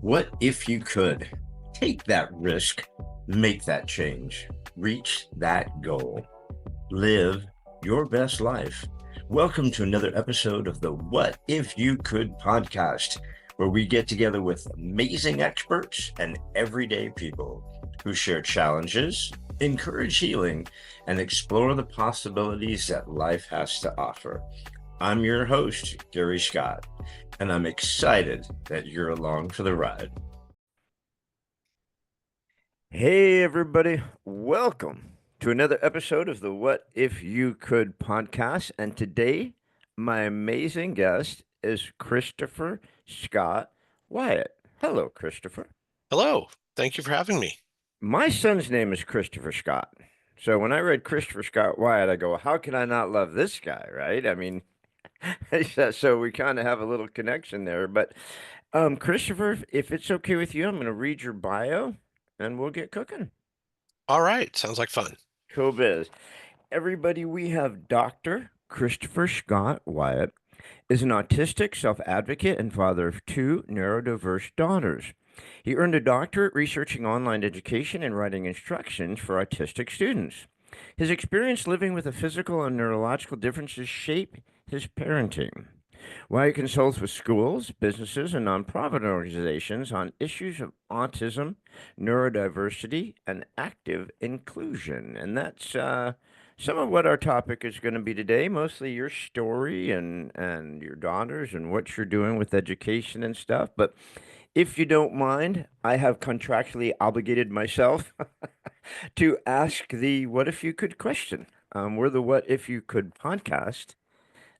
What if you could take that risk, make that change, reach that goal, live your best life? Welcome to another episode of the What If You Could podcast, where we get together with amazing experts and everyday people who share challenges, encourage healing, and explore the possibilities that life has to offer. I'm your host, Gary Scott, and I'm excited that you're along for the ride. Hey, everybody. Welcome to another episode of the What If You Could podcast. And today, my amazing guest is Christopher Scott Wyatt. Hello, Christopher. Hello. Thank you for having me. My son's name is Christopher Scott. So when I read Christopher Scott Wyatt, I go, how can I not love this guy, right? I mean, so we kind of have a little connection there. But Christopher, if it's okay with you, I'm going to read your bio and we'll get cooking. All right. Sounds like fun. Cool biz. Everybody, we have Dr. Christopher Scott Wyatt is an autistic self-advocate and father of two neurodiverse daughters. He earned a doctorate researching online education and writing instructions for autistic students. His experience living with the physical and neurological differences shape his parenting. Wyatt consults with schools, businesses, and nonprofit organizations on issues of autism, neurodiversity, and active inclusion. And that's some of what our topic is going to be today, mostly your story and your daughters and what you're doing with education and stuff. But if you don't mind, I have contractually obligated myself to ask the what if you could question. We're the What If You Could podcast.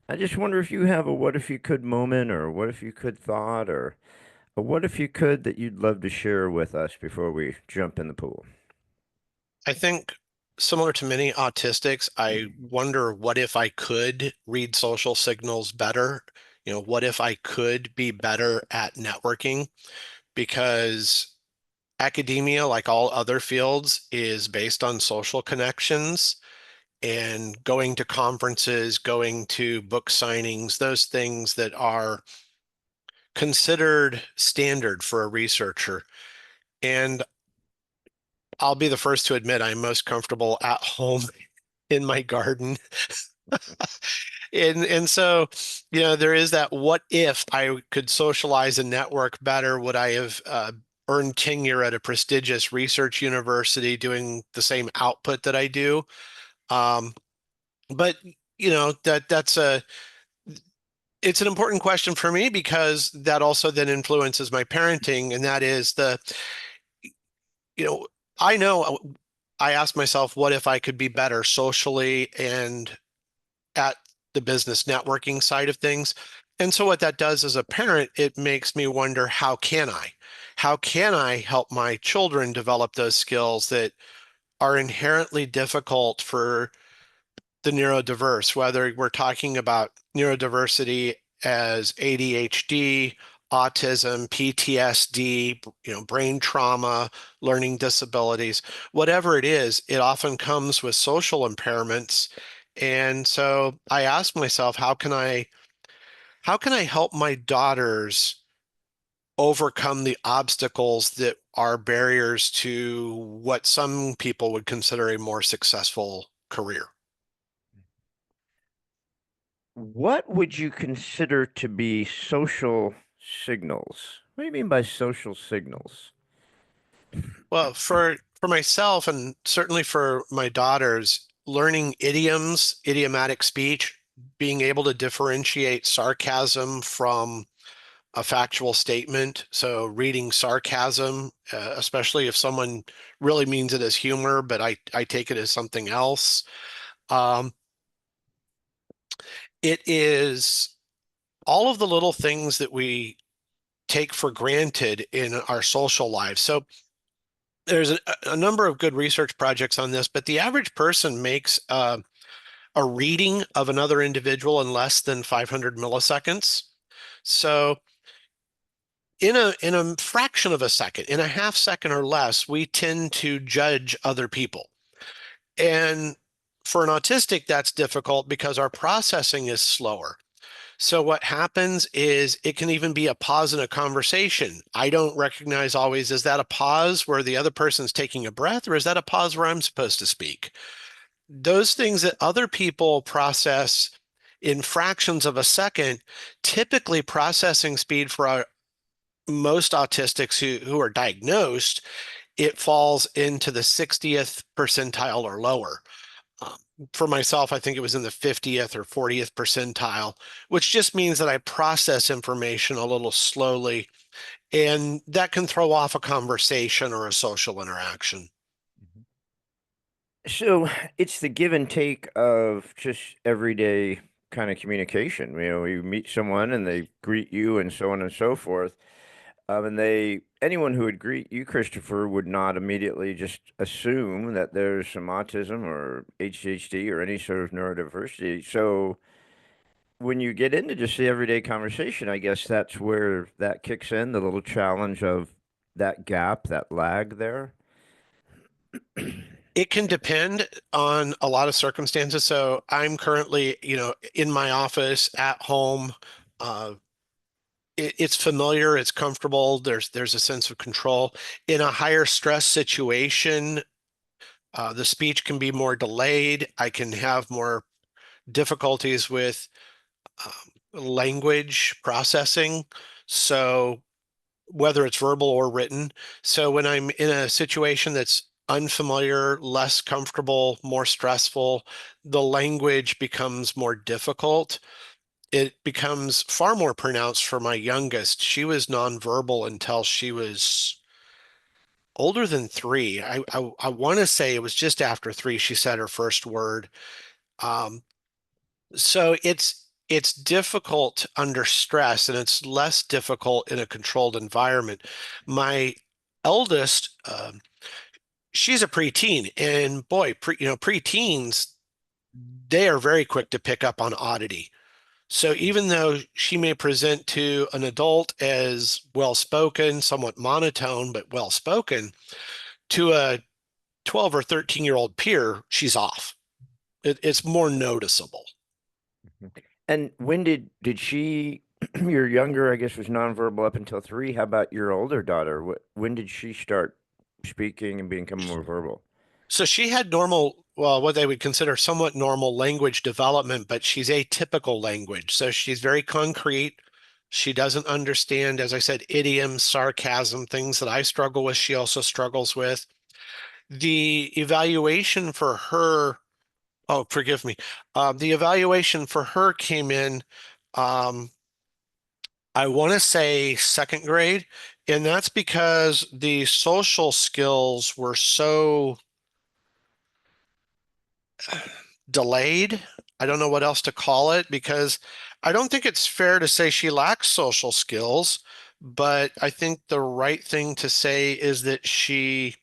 I just wonder if you have a what if you could moment or what if you could thought or a what if you could that you'd love to share with us before we jump in the pool. I think similar to many autistics, I wonder what if I could read social signals better? What if I could be better at networking? Because academia, like all other fields, is based on social connections and going to conferences, going to book signings, those things that are considered standard for a researcher. And I'll be the first to admit I'm most comfortable at home in my garden. And so, there is that what if I could socialize and network better? Would I have earned tenure at a prestigious research university doing the same output that I do? Um, but it's an important question for me because that also then influences my parenting, and that is you know, I know I ask myself, what if I could be better socially and at the business networking side of things? And so what that does as a parent, it makes me wonder, how can I? How can I help my children develop those skills that are inherently difficult for the neurodiverse, whether we're talking about neurodiversity as ADHD, autism, PTSD, brain trauma, learning disabilities, whatever it is, it often comes with social impairments. And so I asked myself, how can I help my daughters overcome the obstacles that are barriers to what some people would consider a more successful career? What would you consider to be social signals? What do you mean by social signals? Well, for myself and certainly for my daughters, learning idioms, idiomatic speech, being able to differentiate sarcasm from a factual statement. So reading sarcasm, especially if someone really means it as humor, but I take it as something else. Um, it is all of the little things that we take for granted in our social lives. So there's a number of good research projects on this, but the average person makes a reading of another individual in less than 500 milliseconds. So in a fraction of a second, in a half second or less, we tend to judge other people. And for an autistic, that's difficult because our processing is slower. So what happens is it can even be a pause in a conversation. I don't recognize always, is that a pause where the other person's taking a breath, or is that a pause where I'm supposed to speak? Those things that other people process in fractions of a second, typically processing speed for most autistics who are diagnosed, it falls into the 60th percentile or lower. Um, for myself, I think it was in the 50th or 40th percentile, which just means that I process information a little slowly, and that can throw off a conversation or a social interaction. So it's the give and take of just everyday kind of communication. You know, you meet someone and they greet you and so on and so forth. And anyone who would greet you, Christopher, would not immediately just assume that there's some autism or ADHD or any sort of neurodiversity. So when you get into just the everyday conversation, I guess that's where that kicks in, the little challenge of that gap, that lag there. It can depend on a lot of circumstances. So I'm currently, in my office at home. Uh, it's familiar, it's comfortable. There's a sense of control. In a higher stress situation, the speech can be more delayed. I can have more difficulties with language processing. So whether it's verbal or written. So when I'm in a situation that's unfamiliar, less comfortable, more stressful, the language becomes more difficult. It becomes far more pronounced for my youngest. She was nonverbal until she was older than 3. I want to say it was just after 3 she said her first word. Um, so it's difficult under stress, and it's less difficult in a controlled environment. My eldest, she's a preteen, and boy, preteens, they are very quick to pick up on oddity. So even though she may present to an adult as well-spoken, somewhat monotone, but well-spoken, to a 12 or 13-year-old peer, she's off. It's more noticeable. And when did she, your younger, I guess, was nonverbal up until 3. How about your older daughter? When did she start speaking and become more verbal? So she had normal, well, what they would consider somewhat normal language development, but she's atypical language. So she's very concrete. She doesn't understand, as I said, idioms, sarcasm, things that I struggle with. She also struggles with. The evaluation for her, oh, forgive me. The evaluation for her came in, um, I want to say second grade, and that's because the social skills were so delayed. I don't know what else to call it, because I don't think it's fair to say she lacks social skills, but I think the right thing to say is that she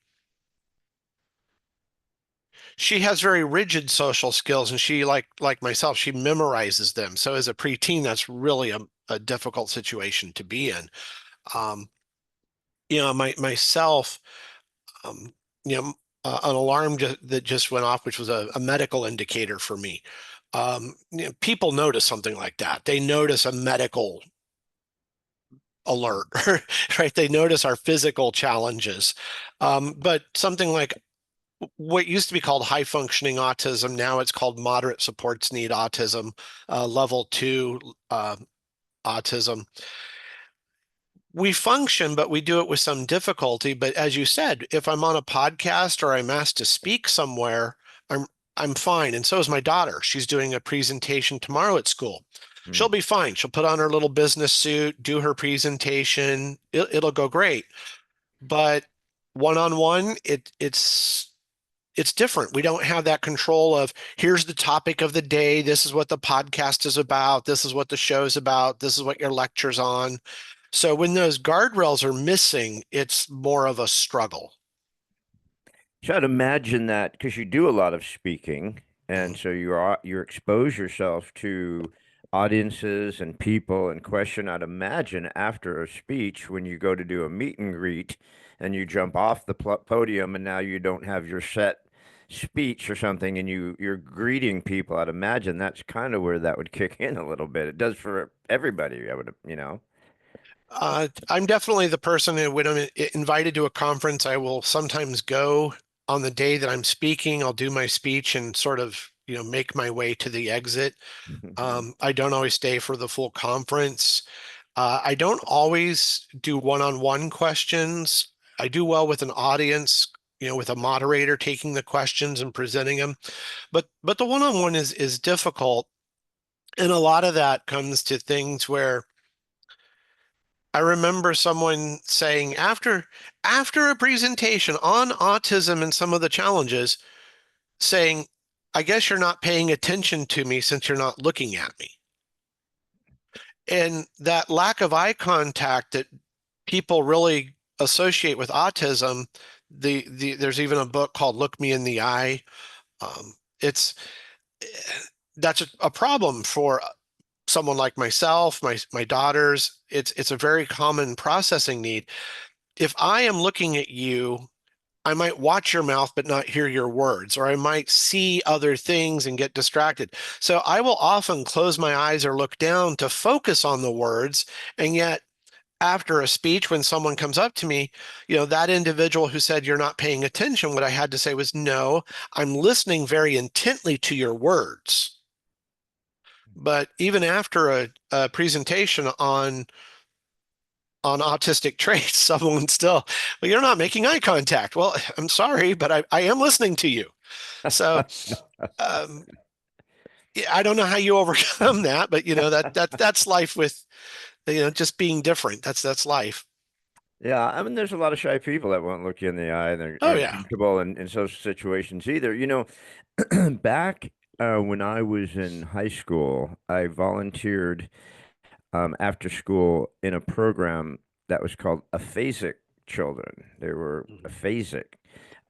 has very rigid social skills, and she, like myself, she memorizes them. So as a preteen, that's really a difficult situation to be in. Um, myself, um, an alarm that just went off, which was a medical indicator for me. People notice something like that. They notice a medical alert, right? They notice our physical challenges. But something like what used to be called high functioning autism, now it's called moderate supports need autism, level 2 autism. We function, but we do it with some difficulty. But as you said, if I'm on a podcast or I'm asked to speak somewhere, I'm I'm fine. And so is my daughter. She's doing a presentation tomorrow at school. She'll Mm. be fine. She'll put on her little business suit, do her presentation. It'll go great. But one-on-one, it's different. We don't have that control of, here's the topic of the day. This is what the podcast is about. This is what the show's about. This is what your lecture's on. So when those guardrails are missing, it's more of a struggle. So I'd imagine that because you do a lot of speaking, and Mhm. so you expose yourself to audiences and people and question. I'd imagine after a speech, when you go to do a meet and greet, and you jump off the podium, and now you don't have your set speech or something, and you're greeting people, I'd imagine that's kind of where that would kick in a little bit. It does for everybody, I would, you know. I'm definitely the person who, when I'm invited to a conference, I will sometimes go on the day that I'm speaking. I'll do my speech and sort of, make my way to the exit. I don't always stay for the full conference. I don't always do one-on-one questions. I do well with an audience, with a moderator taking the questions and presenting them. But the one-on-one is difficult. And a lot of that comes to things where I remember someone saying after a presentation on autism and some of the challenges, saying, I guess you're not paying attention to me since you're not looking at me. And that lack of eye contact that people really associate with autism, there's even a book called Look Me in the Eye. It's that's a problem for someone like myself, my daughters. It's a very common processing need. If I am looking at you, I might watch your mouth but not hear your words, or I might see other things and get distracted. So I will often close my eyes or look down to focus on the words. And yet, after a speech, when someone comes up to me, that individual who said, you're not paying attention, what I had to say was, no, I'm listening very intently to your words. But even after a presentation on autistic traits, someone still, well, you're not making eye contact. Well, I'm sorry, but I am listening to you. So um, yeah, I don't know how you overcome that, but that's life with just being different. That's life. Yeah, I mean, there's a lot of shy people that won't look you in the eye and they Oh aren't yeah, comfortable in social situations either. Back when I was in high school, I volunteered after school in a program that was called Aphasic Children. They were mhm. aphasic.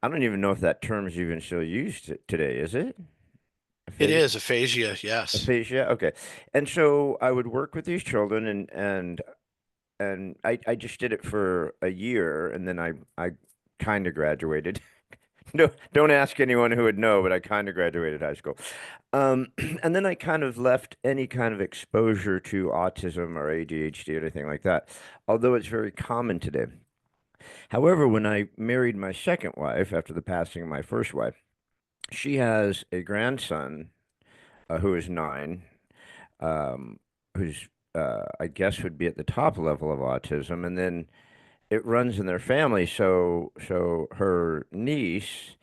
I don't even know if that term is even still used today, is it? It Aphasia? is aphasia. Yes, Aphasia? Okay. And so I would work with these children and I just did it for a year and then I kind of graduated. No, don't ask anyone who would know, but I kind of graduated high school. And then I kind of left any kind of exposure to autism or ADHD or anything like that, although it's very common today. However, when I married my second wife after the passing of my first wife, she has a grandson who is 9, um, who's I guess would be at the top level of autism, and then it runs in their family. So her niece,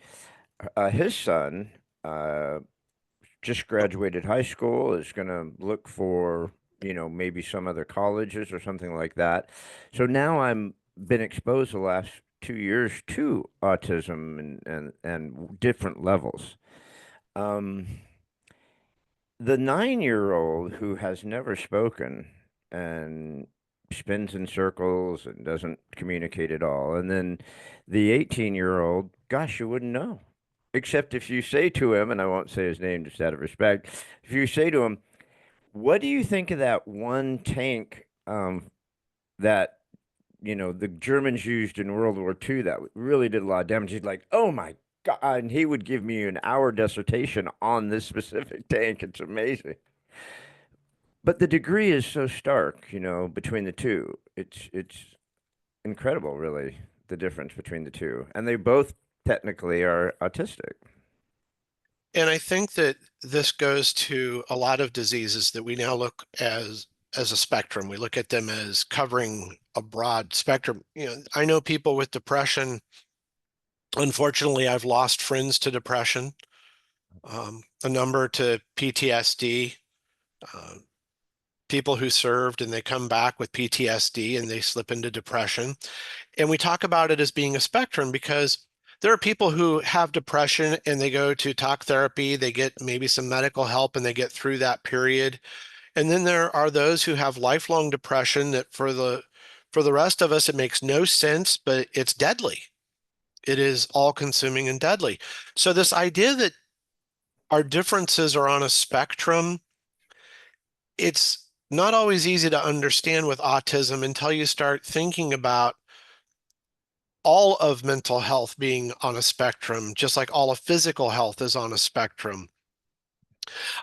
his son, uh, just graduated high school, is going to look for, maybe some other colleges or something like that. So now I'm been exposed the last 2 years to autism and different levels. Um, the 9-year-old who has never spoken and spins in circles and doesn't communicate at all, and then the 18-year-old, gosh, you wouldn't know. Except if you say to him, and I won't say his name just out of respect, if you say to him, what do you think of that one tank that the Germans used in World War II that really did a lot of damage? He's like, oh my God. And he would give me an hour dissertation on this specific tank. It's amazing. But the degree is so stark, between the two. It's incredible, really, the difference between the two. And they both technically are autistic. and I think that this goes to a lot of diseases that we now look as a spectrum. We look at them as covering a broad spectrum. I know people with depression. Unfortunately, I've lost friends to depression, a number to PTSD, uh, people who served and they come back with PTSD and they slip into depression. And we talk about it as being a spectrum because there are people who have depression and they go to talk therapy, they get maybe some medical help and they get through that period. And then there are those who have lifelong depression that for the rest of us, it makes no sense, but it's deadly. It is all consuming and deadly. So this idea that our differences are on a spectrum, it's not always easy to understand with autism until you start thinking about all of mental health being on a spectrum, just like all of physical health is on a spectrum.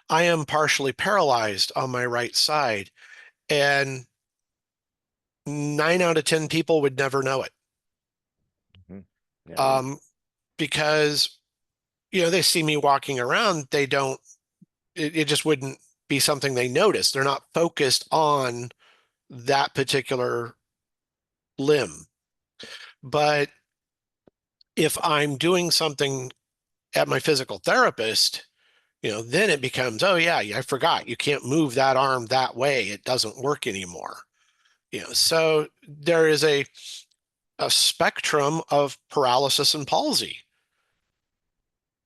I am partially paralyzed on my right side, and 9 out of 10 people would never know it. Mhm. Yeah, they, Um, because, they see me walking around, they don't, it just wouldn't be something they notice. They're not focused on that particular limb. But if I'm doing something at my physical therapist, then it becomes, oh yeah, I forgot. You can't move that arm that way. It doesn't work anymore. So there is a spectrum of paralysis and palsy.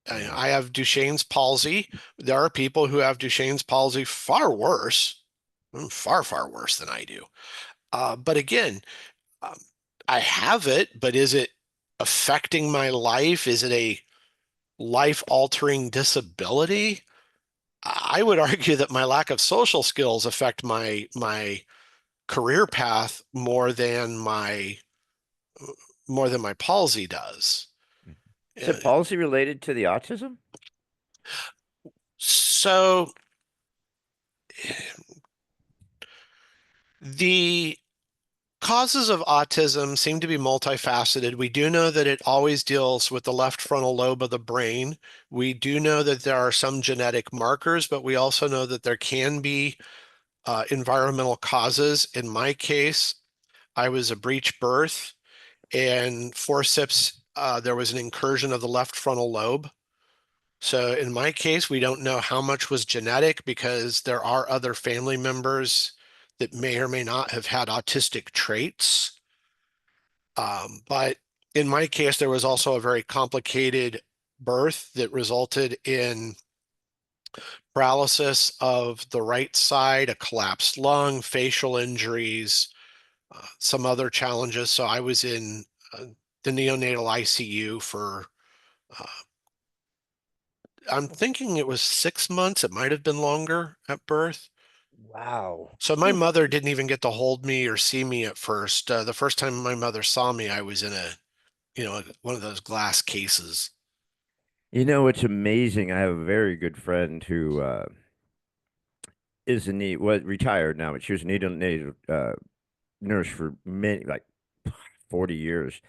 yeah. I have Duchenne's palsy. There are people who have Duchenne's palsy far worse, far, far worse than I do. But again, um, I have it, but is it affecting my life? Is it a life-altering disability? I would argue that my lack of social skills affect my career path more than my palsy does. Is it Uh, policy related to the autism? So the causes of autism seem to be multifaceted. We do know that it always deals with the left frontal lobe of the brain. We do know that there are some genetic markers, but we also know that there can be environmental causes. In my case, I was a breech birth and forceps, there was an incursion of the left frontal lobe. So in my case, we don't know how much was genetic because there are other family members that may or may not have had autistic traits. But in my case, there was also a very complicated birth that resulted in paralysis of the right side, a collapsed lung, facial injuries, some other challenges. So I was in the neonatal ICU for, uh, I'm thinking it was 6 months. It might have been longer at birth. Wow. So my Oof. mother didn't even get to hold me or see me at first. The first time my mother saw me, I was in one of those glass cases. It's amazing. I have a very good friend who is a neat, was retired now, but she was a neonatal nurse for many, like 40 years.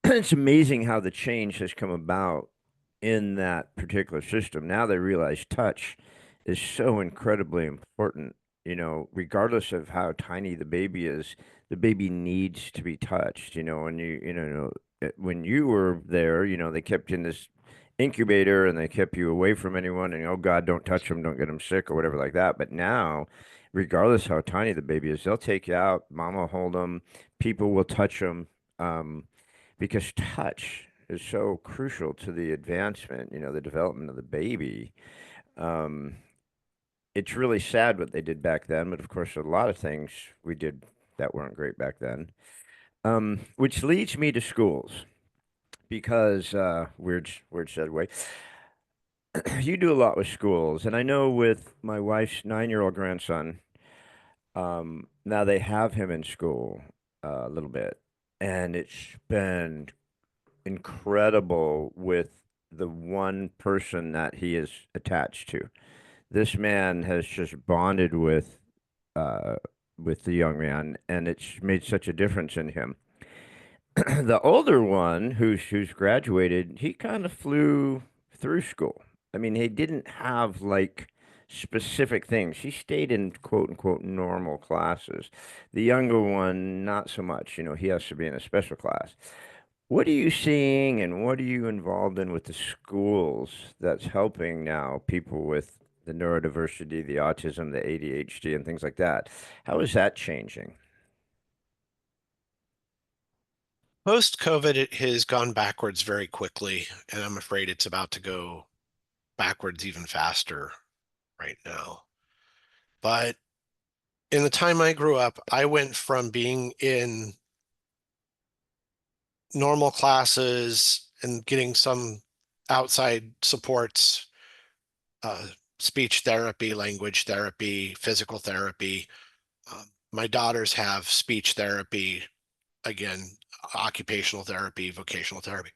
It's amazing how the change has come about in that particular system. Now they realize touch is so incredibly important. Regardless of how tiny the baby is, the baby needs to be touched. And when you were there, they kept you in this incubator and they kept you away from anyone. And oh God, don't touch them, don't get them sick or whatever like that. But now, regardless how tiny the baby is, they'll take you out. Mama will hold them. People will touch them. Um, because touch is so crucial to the advancement, the development of the baby. Um, it's really sad what they did back then, but of course, a lot of things we did that weren't great back then. Which leads me to schools because weird segue. You do a lot with schools, and I know with my wife's 9-year-old grandson. Now they have him in school a little bit, and it's been incredible with the one person that he is attached to. This man has just bonded uh with the young man, and it's made such a difference in him. The older one, who's graduated, he kind of flew through school. I mean, he didn't have like specific things. He stayed in quote unquote normal classes. The younger one, not so much. He has to be in a special class. What are you seeing and what are you involved in with the schools that's helping now people with the neurodiversity, the autism, the ADHD, and things like that? How is that changing? Post-COVID, it has gone backwards very quickly, and I'm afraid it's about to go backwards even faster right now. But in the time I grew up, I went from being in normal classes and getting some outside supports, uh, speech therapy, language therapy, physical therapy. My daughters have speech therapy again. occupational therapy, vocational therapy.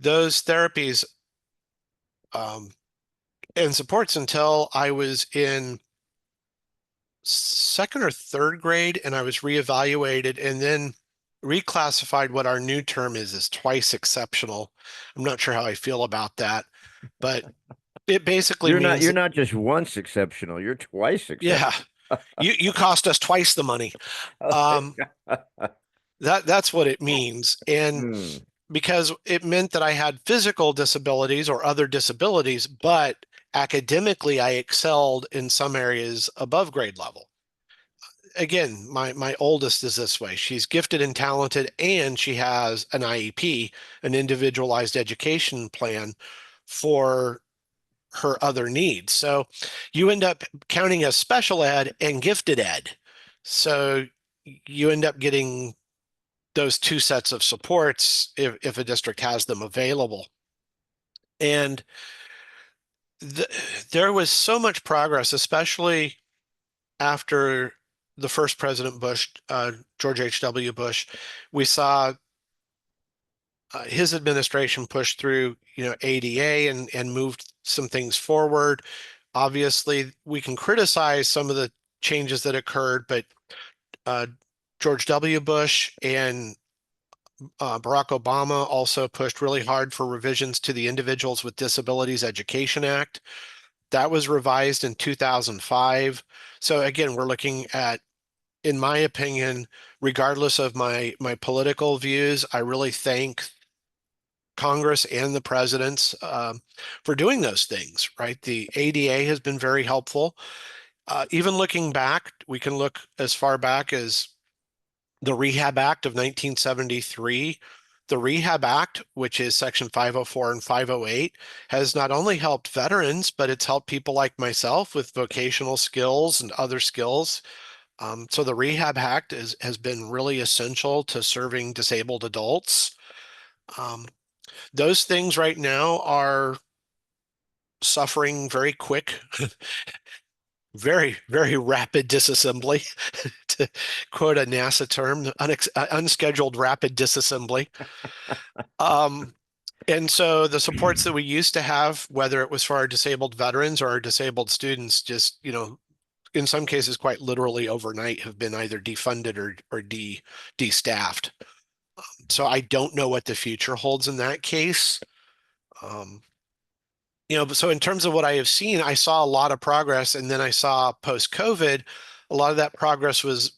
Those therapies and supports until I was in second or third grade, and I was reevaluated and then reclassified. What our new term is twice exceptional. I'm not sure how I feel about that, but it basically means You're that, not just once exceptional, you're twice yeah, exceptional. you cost us twice the money. Okay. Um, that's what it means. And Hmm. because it meant that I had physical disabilities or other disabilities, but academically I excelled in some areas above grade level. Again, my oldest is this way. She's gifted and talented, and she has an IEP, an individualized education plan for her other needs. So you end up counting as special ed and gifted ed. So you end up getting those two sets of supports if a district has them available. And the, there was so much progress, especially after the first President Bush, George H.W. Bush. We saw his administration push through, ADA and moved some things forward. Obviously, we can criticize some of the changes that occurred, but uh, George W. Bush and Barack Obama also pushed really hard for revisions to the Individuals with Disabilities Education Act. That was revised in 2005. So again, we're looking at, in my opinion, regardless of my political views, I really thank Congress and the presidents for doing those things, right? The ADA has been very helpful. Even looking back, we can look as far back as the Rehab Act of 1973. The Rehab Act, which is Section 504 and 508, has not only helped veterans, but it's helped people like myself with vocational skills and other skills. So the Rehab Act has been really essential to serving disabled adults. Um, those things right now are suffering very quick, very, very rapid disassembly, to quote a NASA term, unscheduled rapid disassembly. Um, and so the supports that we used to have, whether it was for our disabled veterans or our disabled students, just, in some cases, quite literally overnight, have been either defunded or de-staffed. So I don't know what the future holds in that case. Um, but so in terms of what I have seen, I saw a lot of progress, and then I saw post-COVID, a lot of that progress was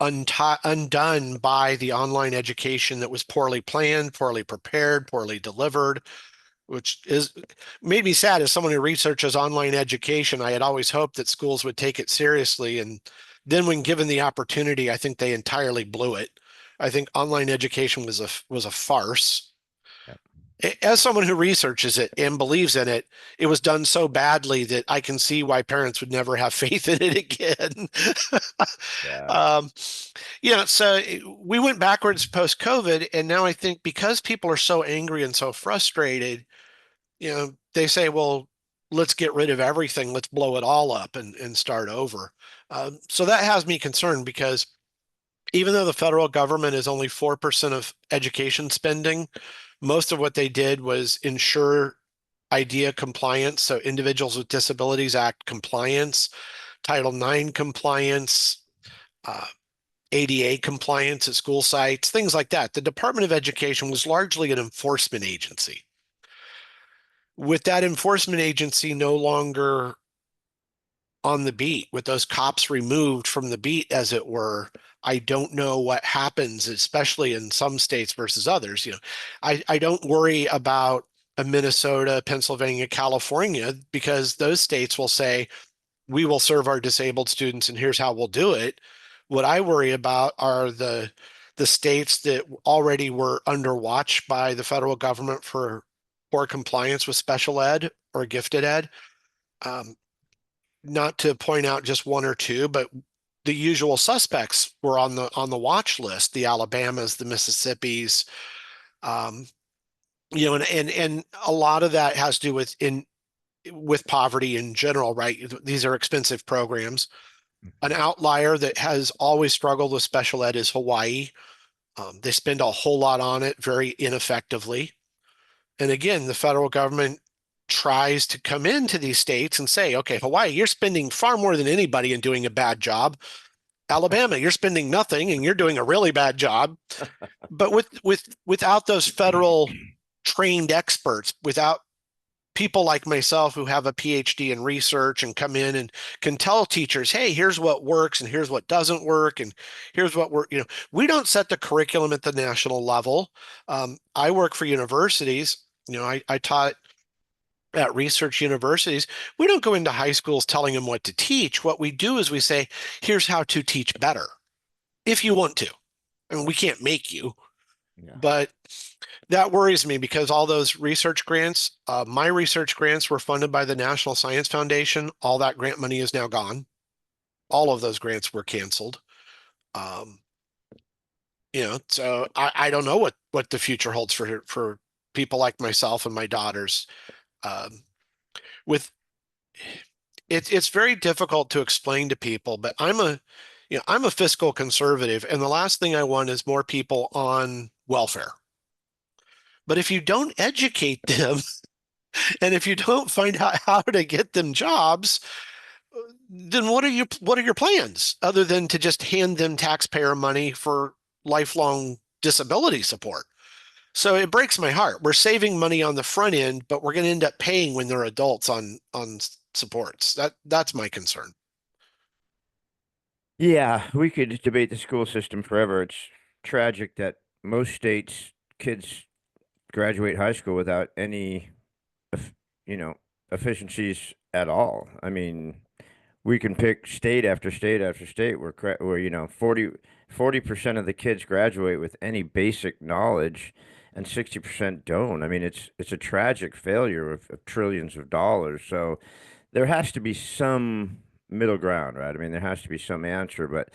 undone by the online education that was poorly planned, poorly prepared, poorly delivered, which is made me sad as someone who researches online education. I had always hoped that schools would take it seriously, and then when given the opportunity, I think they entirely blew it. I think online education was a farce. Yep. As someone who researches it and believes in it, it was done so badly that I can see why parents would never have faith in it again. Yeah. um, so we went backwards post COVID, and now I think because people are so angry and so frustrated, they say, well, let's get rid of everything, let's blow it all up and start over. So that has me concerned because even though the federal government is only 4% of education spending, most of what they did was ensure IDEA compliance, so Individuals with Disabilities Act compliance, Title IX compliance, uh, ADA compliance at school sites, things like that. The Department of Education was largely an enforcement agency. With that enforcement agency no longer on the beat, with those cops removed from the beat, as it were, I don't know what happens, especially in some states versus others. I don't worry about a Minnesota, Pennsylvania, California, because those states will say, we will serve our disabled students and here's how we'll do it. What I worry about are the states that already were under watch by the federal government for poor compliance with special ed or gifted ed. Um, Not to point out just one or two, but the usual suspects were on the watch list: the Alabamas, the Mississippis, um, and a lot of that has to do with poverty in general, right? These are expensive programs. An Mhm. outlier that has always struggled with special ed is Hawaii. They spend a whole lot on it very ineffectively. And again, the federal government tries to come into these states and say, okay, Hawaii, you're spending far more than anybody and doing a bad job. Alabama, you're spending nothing and you're doing a really bad job. But without those federal trained experts, without people like myself who have a PhD in research and come in and can tell teachers, hey, here's what works and here's what doesn't work. And here's what we don't set the curriculum at the national level. I work for universities. I taught at research universities. We don't go into high schools telling them what to teach. What we do is we say, here's how to teach better if you want to. I mean, we can't make you, Yeah. but that worries me because all those research grants, my research grants were funded by the National Science Foundation. All that grant money is now gone. All of those grants were canceled. Um, so I don't know what the future holds for people like myself and my daughters. Um, with it's very difficult to explain to people, but I'm a fiscal conservative, and the last thing I want is more people on welfare. But if you don't educate them, and if you don't find out how to get them jobs, then what are your plans other than to just hand them taxpayer money for lifelong disability support? So it breaks my heart. We're saving money on the front end, but we're going to end up paying when they're adults on supports. That's my concern. Yeah, we could debate the school system forever. It's tragic that most states kids graduate high school without any, eff- you know, efficiencies at all. I mean, we can pick state after state after state where 40% of the kids graduate with any basic knowledge and 60% don't. I mean, it's a tragic failure of trillions of dollars. So there has to be some middle ground, right? I mean, there has to be some answer. But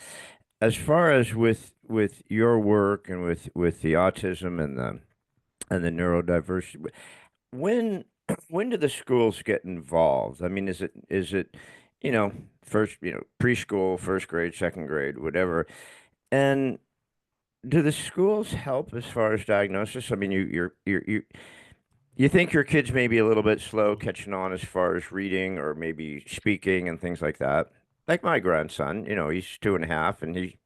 as far as with your work and with the autism and the neurodiversity, when when do the schools get involved? I mean, is it first preschool, first grade, second grade, whatever, and do the schools help as far as diagnosis? I mean, you think your kids may be a little bit slow catching on as far as reading or maybe speaking and things like that. Like my grandson, he's 2.5, and he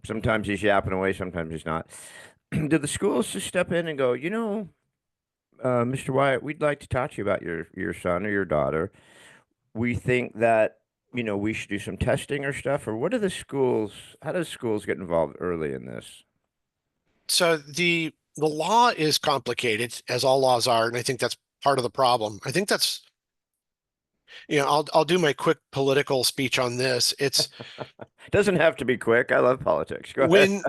sometimes he's yapping away, sometimes he's not. Do the schools just step in and go, Mr. Wyatt, we'd like to talk to you about your son or your daughter. We think that, we should do some testing or stuff, or what are the schools, how does schools get involved early in this? So the law is complicated, as all laws are, and I think that's part of the problem. I think that's, I'll do my quick political speech on this. It's Doesn't have to be quick. I love politics. Go ahead. when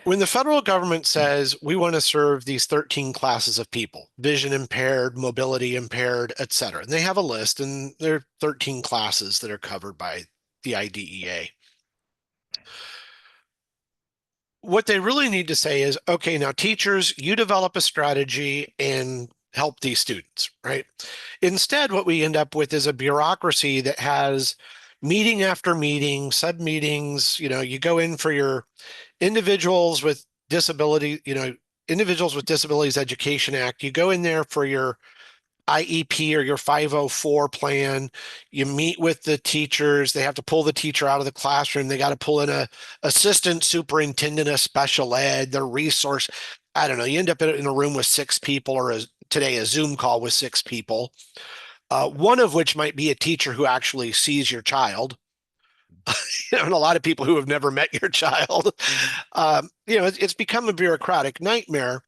when the federal government says we want to serve these 13 classes of people, vision impaired, mobility impaired, et cetera, and they have a list, and there are 13 classes that are covered by the IDEA. What they really need to say is, okay, now teachers, you develop a strategy and help these students, right? Instead, what we end up with is a bureaucracy that has meeting after meeting, sub meetings. You go in for your individuals with disability, Individuals with Disabilities Education Act. You go in there for your IEP or your 504 plan. You meet with the teachers. They have to pull the teacher out of the classroom. They got to pull in a assistant superintendent of special ed, their resource. I don't know. You end up in a room with six people, or today a Zoom call with six people. One of which might be a teacher who actually sees your child. And a lot of people who have never met your child. It's become a bureaucratic nightmare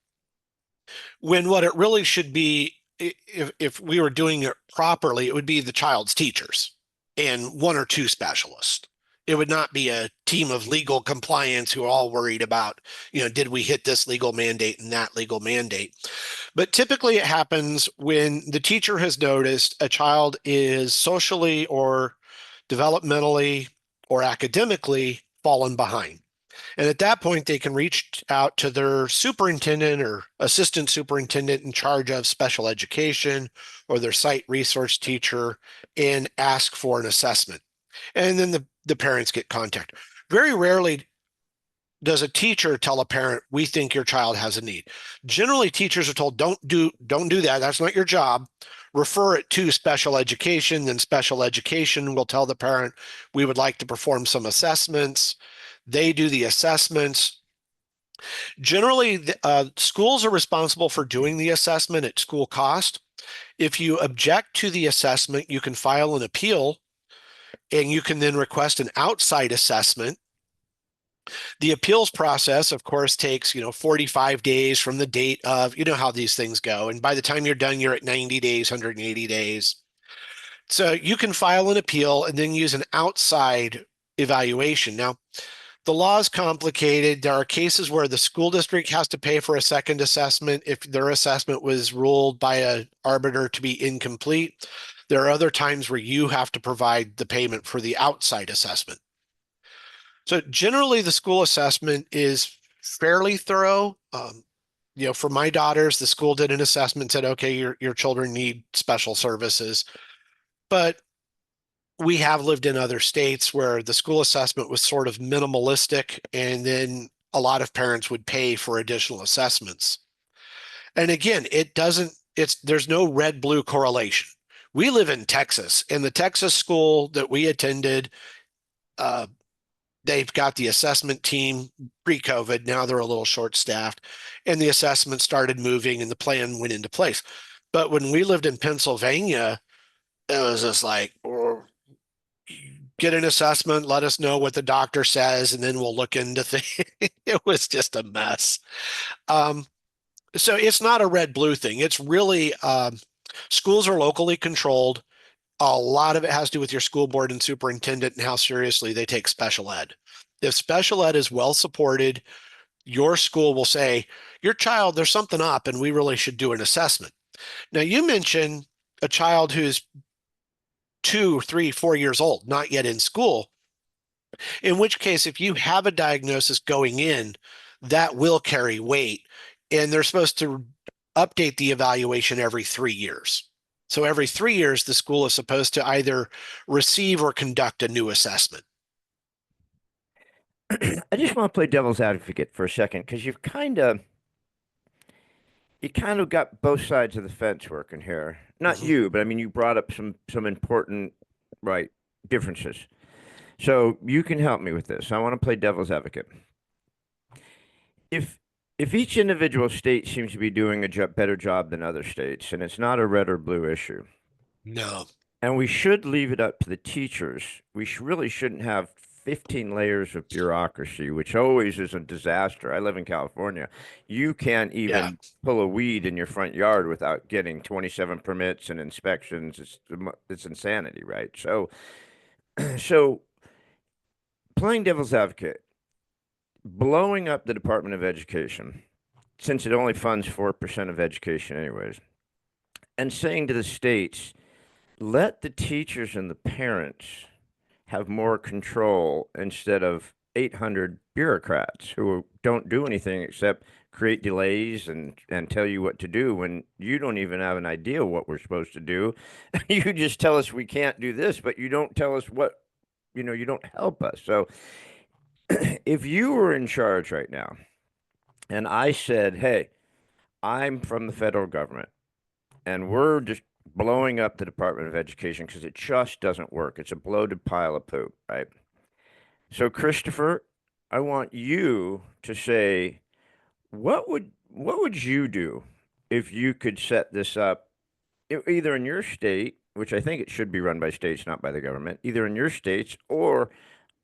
when what it really should be, if we were doing it properly, it would be the child's teachers and one or two specialists. It would not be a team of legal compliance who are all worried about, did we hit this legal mandate and that legal mandate? But typically it happens when the teacher has noticed a child is socially or developmentally or academically fallen behind. And at that point, they can reach out to their superintendent or assistant superintendent in charge of special education or their site resource teacher and ask for an assessment. And then the parents get contact. Very rarely does a teacher tell a parent, we think your child has a need? Generally, teachers are told, don't do that. That's not your job. Refer it to special education. Then special education will tell the parent, we would like to perform some assessments. They do the assessments. Generally, schools are responsible for doing the assessment at school cost. If you object to the assessment, you can file an appeal and you can then request an outside assessment. The appeals process, of course, takes, 45 days from the date of, how these things go. And by the time you're done, you're at 90 days, 180 days. So you can file an appeal and then use an outside evaluation. Now, the law is complicated. There are cases where the school district has to pay for a second assessment if their assessment was ruled by an arbiter to be incomplete. There are other times where you have to provide the payment for the outside assessment. So generally, the school assessment is fairly thorough. For my daughters, the school did an assessment, said, okay, your children need special services. But we have lived in other states where the school assessment was sort of minimalistic, and then a lot of parents would pay for additional assessments. And again, there's no red-blue correlation. We live in Texas, and the Texas school that we attended, they've got the assessment team pre-COVID. Now they're a little short-staffed, and the assessment started moving and the plan went into place. But when we lived in Pennsylvania, it was just like, get an assessment, let us know what the doctor says, and then we'll look into things. It was just a mess. So it's not a red-blue thing. It's really schools are locally controlled. A lot of it has to do with your school board and superintendent and how seriously they take special ed. If special ed is well supported, your school will say, your child, there's something up and we really should do an assessment. Now, you mentioned a child who's 2, 3, 4 years old, not yet in school, in which case, if you have a diagnosis going in, that will carry weight. And they're supposed to update the evaluation every 3 years. So every 3 years, the school is supposed to either receive or conduct a new assessment. I just want to play devil's advocate for a second because you kind of got both sides of the fence working here. Not Mhm. you, but I mean you brought up some important right differences. So you can help me with this. I want to play devil's advocate. If if each individual state seems to be doing a better job than other states, and it's not a red or blue issue, No. and we should leave it up to the teachers, really shouldn't have 15 layers of bureaucracy, which always is a disaster. I live in California. You can't Yeah. even pull a weed in your front yard without getting 27 permits and inspections. It's insanity, right? So, so playing devil's advocate, blowing up the Department of Education, since it only funds 4% of education, anyways, and saying to the states, let the teachers and the parents have more control instead of 800 bureaucrats who don't do anything except create delays and tell you what to do when you don't even have an idea what we're supposed to do. You just tell us we can't do this, but you don't tell us what, you don't help us. So if you were in charge right now and I said, hey, I'm from the federal government and we're just blowing up the Department of Education because it just doesn't work. It's a bloated pile of poop, right? So, Christopher, I want you to say what would you do if you could set this up either in your state, which I think it should be run by states, not by the government, either in your states or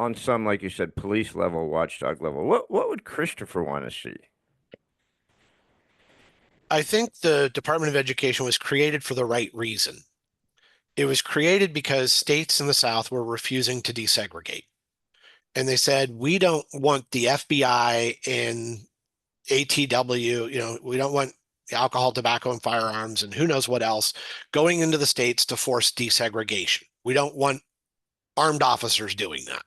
on some, like you said, police level, watchdog level. What would Christopher want to see? I think the Department of Education was created for the right reason. It was created because states in the South were refusing to desegregate. And they said, we don't want the FBI and ATW, we don't want alcohol, tobacco, and firearms, and who knows what else going into the states to force desegregation. We don't want armed officers doing that.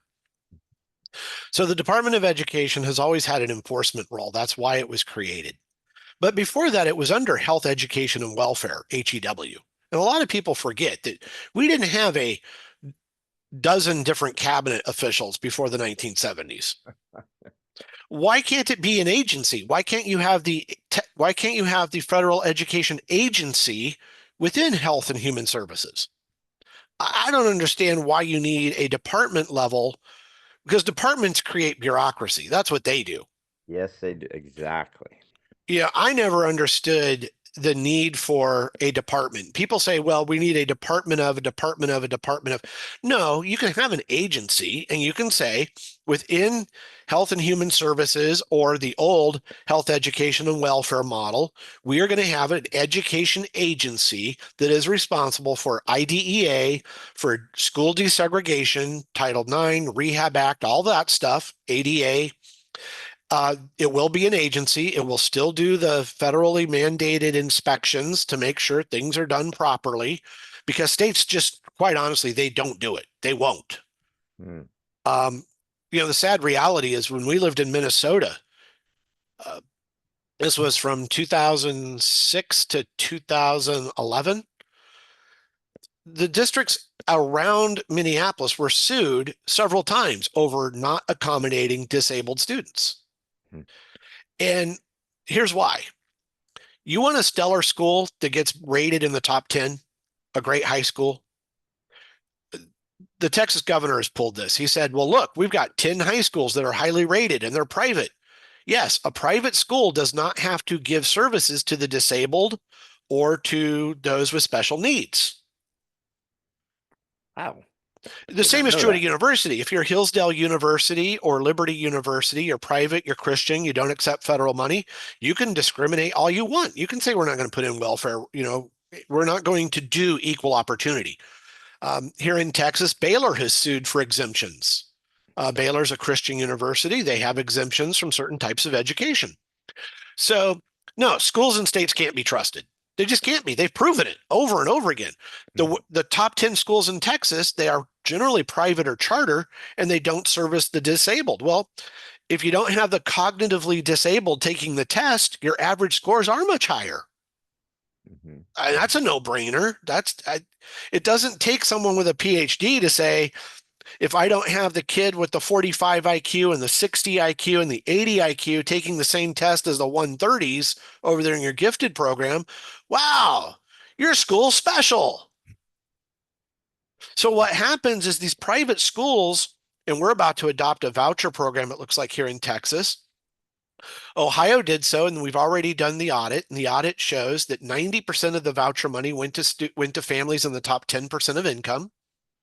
So the Department of Education has always had an enforcement role. That's why it was created. But before that, it was under Health, Education, and Welfare, HEW. And a lot of people forget that we didn't have a dozen different cabinet officials before the 1970s. Why can't it be an agency? Why can't you have the federal education agency within health and human services? I don't understand why you need a department level, because departments create bureaucracy. That's what they do. Yes, they do. Exactly. Yeah, I never understood the need for a department. People say, well, we need a department of a department of a department of. No, you can have an agency and you can say within Health and Human Services or the old Health Education and Welfare model, we are going to have an education agency that is responsible for IDEA, for school desegregation, Title IX, Rehab Act, all that stuff, ADA. It will be an agency. It will still do the federally mandated inspections to make sure things are done properly, because states just, quite honestly, they don't do it. They won't. Mm. Um, the sad reality is when we lived in Minnesota, uh, this was from 2006 to 2011. The districts around Minneapolis were sued several times over not accommodating disabled students. Mm. And here's why. You want a stellar school that gets rated in the top 10, a great high school? The Texas governor has pulled this. He said, well, look, we've got 10 high schools that are highly rated and they're private. Yes, a private school does not have to give services to the disabled or to those with special needs. Wow. The Did same not is know true at a that. university. If you're Hillsdale University or Liberty University, you're private, you're Christian, you don't accept federal money, you can discriminate all you want. You can say we're not going to put in welfare, we're not going to do equal opportunity. Here in Texas, Baylor has sued for exemptions. Baylor's a Christian university. They have exemptions from certain types of education. So, no, schools and states can't be trusted. They just can't be. They've proven it over and over again. Mm. The top 10 schools in Texas, they are generally private or charter, and they don't service the disabled. Well, if you don't have the cognitively disabled taking the test, your average scores are much higher. Mhm. That's a no-brainer. It doesn't take someone with a PhD to say, if I don't have the kid with the 45 IQ and the 60 IQ and the 80 IQ taking the same test as the 130s over there in your gifted program, wow, your school's special. So what happens is these private schools, and we're about to adopt a voucher program, it looks like here in Texas. Ohio did so, and we've already done the audit, and the audit shows that 90% of the voucher money went to families in the top 10% of income.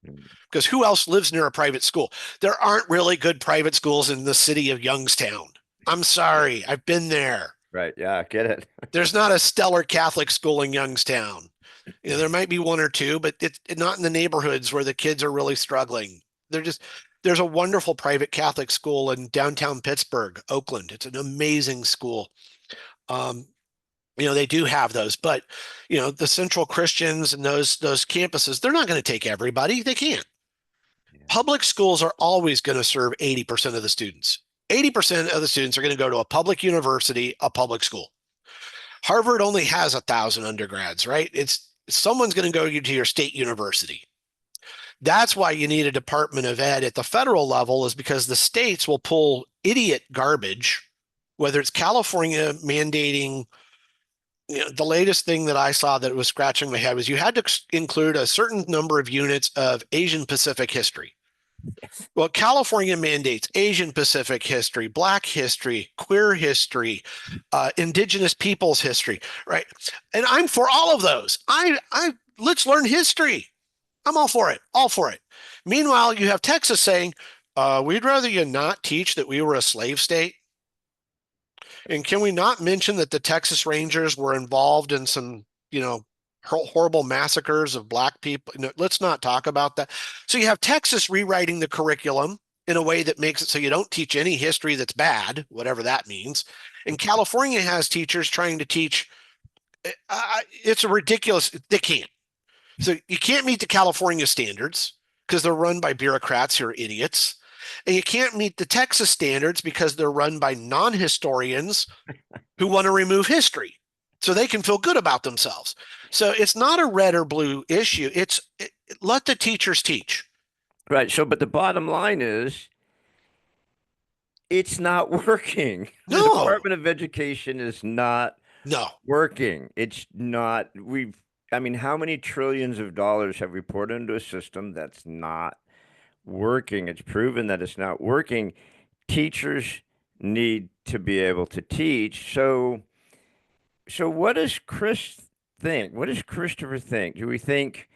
Mm. Because who else lives near a private school? There aren't really good private schools in the city of Youngstown. I'm sorry, I've been there. Right. Yeah, I get it. There's not a stellar Catholic school in Youngstown. There might be one or two, but it's not in the neighborhoods where the kids are really struggling. There's a wonderful private Catholic school in downtown Pittsburgh, Oakland. It's an amazing school. Um, they do have those, but the Central Christians and those campuses, they're not going to take everybody. They can't. Yeah. Public schools are always going to serve 80% of the students. 80% of the students are going to go to a public university, a public school. Harvard only has 1,000 undergrads, right? Someone's going to go to your state university. That's why you need a Department of Ed at the federal level, is because the states will pull idiot garbage, whether it's California mandating, the latest thing that I saw that was scratching my head was you had to include a certain number of units of Asian Pacific history. Yes. Well, California mandates Asian Pacific history, Black history, queer history, Indigenous peoples history, right? And I'm for all of those. Let's learn history. I'm all for it, all for it. Meanwhile, you have Texas saying, we'd rather you not teach that we were a slave state. And can we not mention that the Texas Rangers were involved in some, horrible massacres of Black people? No, let's not talk about that. So you have Texas rewriting the curriculum in a way that makes it so you don't teach any history that's bad, whatever that means. And California has teachers trying to teach. It's a ridiculous. They can't. So you can't meet the California standards because they're run by bureaucrats who are idiots. And you can't meet the Texas standards because they're run by non-historians who want to remove history so they can feel good about themselves. So it's not a red or blue issue. Let the teachers teach. Right. So, but the bottom line is It's not working. The No, Department of Education is not no. working. It's not. I mean, how many trillions of dollars have we poured into a system that's not working? It's proven that it's not working. Teachers need to be able to teach. So what does Chris think? What does Christopher think? Do we think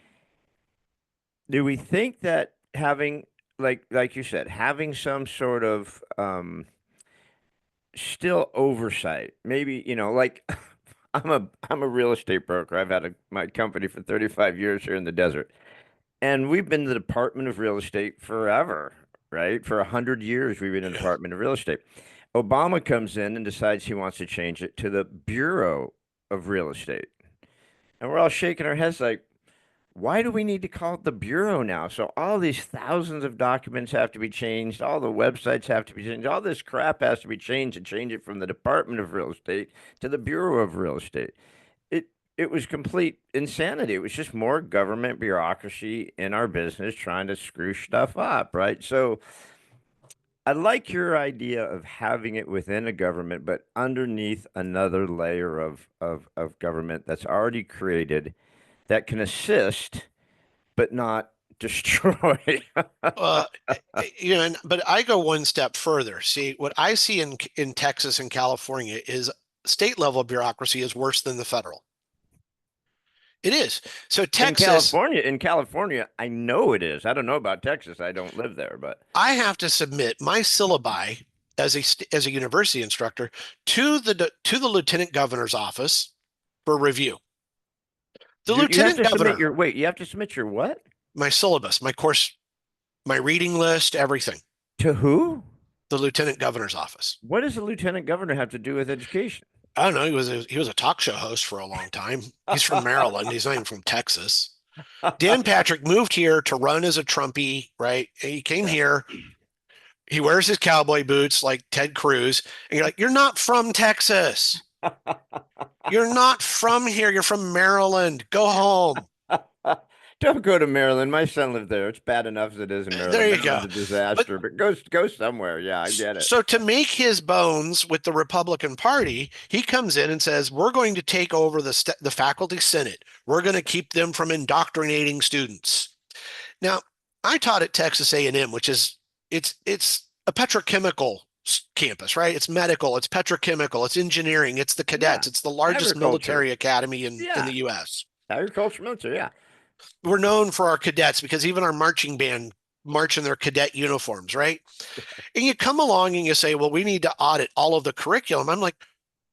that having, like you said, having some sort of still oversight, maybe, like I'm a real estate broker. I've had my company for 35 years here in the desert. And we've been the Department of Real Estate forever, right? For 100 years, we've been in the Yeah. Department of Real Estate. Obama comes in and decides he wants to change it to the Bureau of Real Estate. And we're all shaking our heads like, why do we need to call it the Bureau now? So all these thousands of documents have to be changed. All the websites have to be changed. All this crap has to be changed and change it from the Department of Real Estate to the Bureau of Real Estate. It it was complete insanity. It was just more government bureaucracy in our business trying to screw stuff up, right? So I like your idea of having it within a government, but underneath another layer of government that's already created that can assist but not destroy. Uh, but I go one step further. See, what I see in Texas and California is state level bureaucracy is worse than the federal. It is. So Texas, In California, I know it is. I don't know about Texas. I don't live there, but I have to submit my syllabi as a university instructor to the lieutenant governor's office for review. The you have lieutenant to submit governor, your wait. You have to submit your what my syllabus, my course, my reading list, everything. to who? The lieutenant governor's office. What does the lieutenant governor have to do with education? I don't know. He was a talk show host for a long time. He's from Maryland. He's not even from Texas. Dan Patrick moved here to run as a Trumpy, right? He came Yeah. here. He wears his cowboy boots like Ted Cruz. And you're like, you're not from Texas. You're not from here. You're from Maryland. Go home. Don't go to Maryland. My son lived there. It's bad enough as it is in There Maryland. you go. Maryland's a But disaster, but go somewhere. Yeah, I get it. so to make his bones with the Republican Party, he comes in and says, "We're going to take over the faculty senate. We're going to keep them from indoctrinating students." Now, I taught at Texas A&M, which is it's a petrochemical campus, right? It's medical, it's petrochemical, it's engineering, it's the Yeah, cadets, it's the largest agriculture. military academy in Yeah, the U.S. agriculture, military. Yeah. We're known for our cadets because even our marching band march in their cadet uniforms, right? And you come along and you say, well, we need to audit all of the curriculum. I'm like,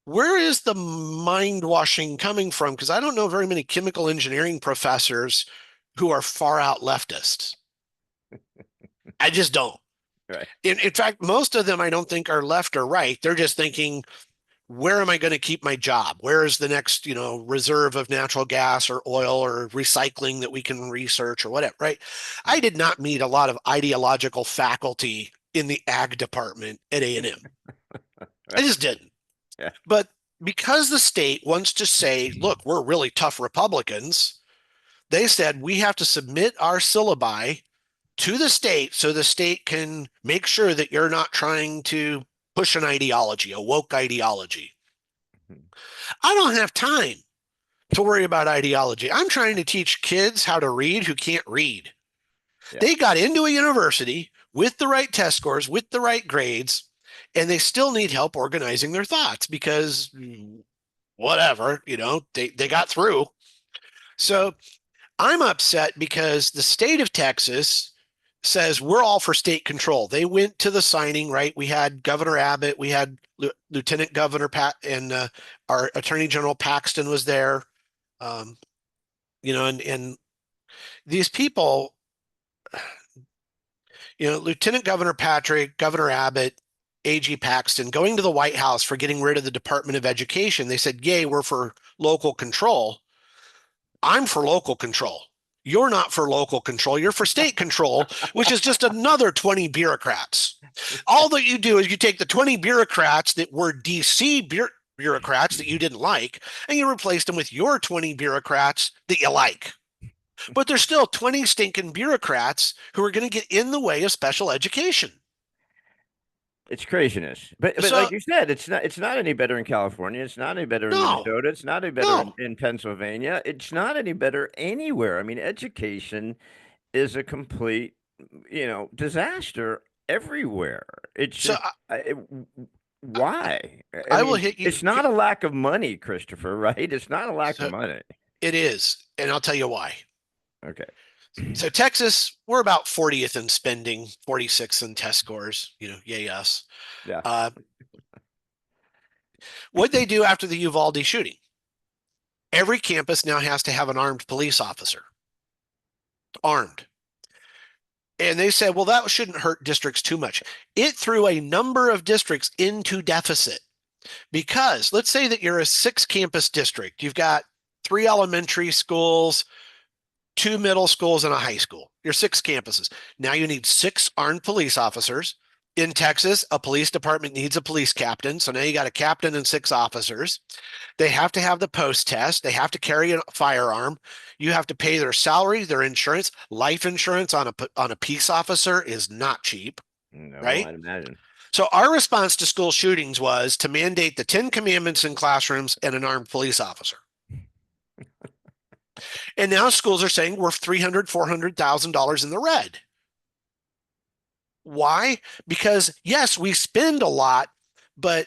where is the mind washing coming from? Because I don't know very many chemical engineering professors who are far out leftists. I just don't. Right. In fact, most of them I don't think are left or right. They're just thinking, where am I going to keep my job? Where is the next, reserve of natural gas or oil or recycling that we can research or whatever, right? I did not meet a lot of ideological faculty in the ag department at A&M. I Right. just didn't. Yeah. But because the state wants to say, look, we're really tough Republicans, they said we have to submit our syllabi to the state so the state can make sure that you're not trying to push an ideology, a woke ideology. I don't have time to worry about ideology. I'm trying to teach kids how to read who can't read. Yeah. They got into a university with the right test scores, with the right grades, and they still need help organizing their thoughts because whatever, they got through. So I'm upset because the state of Texas says we're all for state control. They went to the signing, right? We had Governor Abbott, we had Lieutenant Governor Pat, and our Attorney General Paxton was there. Um, and these people, Lieutenant Governor Patrick, Governor Abbott, AG Paxton going to the White House for getting rid of the Department of Education. They said, yay, we're for local control. I'm for local control. You're not for local control. You're for state control, which is just another 20 bureaucrats. All that you do is you take the 20 bureaucrats that were DC bureaucrats that you didn't like, and you replace them with your 20 bureaucrats that you like. But there's still 20 stinking bureaucrats who are going to get in the way of special education. It's craziness. But So like you said, it's not any better in California. It's not any better in no, Minnesota. It's not any better no. in Pennsylvania. It's not any better anywhere. I mean, education is a complete, disaster everywhere. It's So just why? I I will mean, hit you. it's not a lack of money, Christopher, right? It's not a lack of So money. it is, and I'll tell you why. Okay. So Texas, we're about 40th in spending, 46th in test scores. Yay us. Yeah. Uh, what they do after the Uvalde shooting? Every campus now has to have an armed police officer, armed. And they said, well, that shouldn't hurt districts too much. It threw a number of districts into deficit because let's say that you're a 6 campus district. You've got 3 elementary schools, 2 middle schools, and a high school. Your 6 campuses. Now you need 6 armed police officers. In Texas, a police department needs a police captain. So now you got a captain and 6 officers. They have to have the post test. They have to carry a firearm. You have to pay their salary, their insurance. Life insurance on a peace officer is not cheap, No, right? I'd imagine. So our response to school shootings was to mandate the 10 commandments in classrooms and an armed police officer. And now schools are saying we're $300,000, $400,000 in the red. Why? Because yes, we spend a lot, but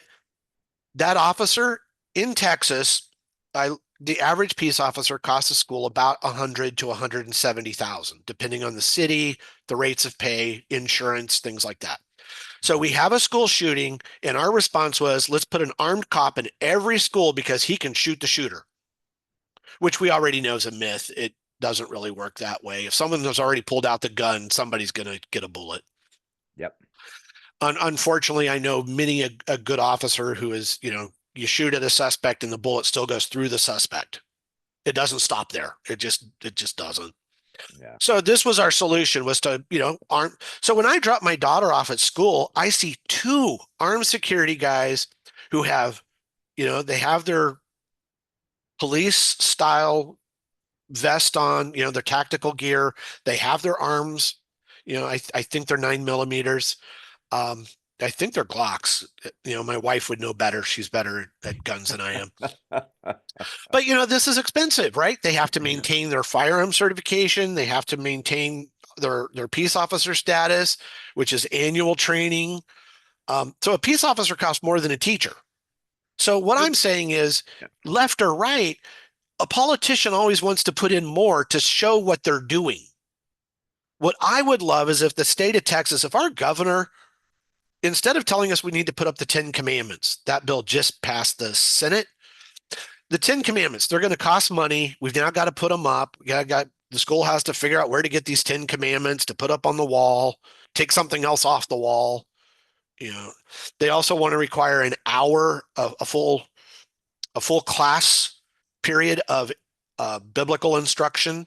that officer in Texas, the average peace officer costs the school about 100 to 170,000, depending on the city, the rates of pay, insurance, things like that. So we have a school shooting, and our response was, let's put an armed cop in every school because he can shoot the shooter, which we already know is a myth. It doesn't really work that way. If someone has already pulled out the gun, somebody's going to get a bullet. Yep. Unfortunately, I know many a good officer who is, you shoot at a suspect and the bullet still goes through the suspect. It doesn't stop there. It just doesn't. Yeah. So this was our solution was to, arm. So when I drop my daughter off at school, I see 2 armed security guys who have, they have their police style vest on, their tactical gear. They have their arms. I think they're 9 millimeters. Um, I think they're Glocks. My wife would know better. She's better at guns than I am. But this is expensive, right? They have to Yeah. maintain their firearm certification. They have to maintain their peace officer status, which is annual training. So a peace officer costs more than a teacher. So what I'm saying is, left or right, a politician always wants to put in more to show what they're doing. What I would love is if the state of Texas, if our governor, instead of telling us we need to put up the 10 commandments, that bill just passed the Senate. The 10 commandments, they're going to cost money. We've now got to put them up. The school has to figure out where to get these 10 commandments to put up on the wall, take something else off the wall. They also want to require an hour of a full class period of biblical instruction.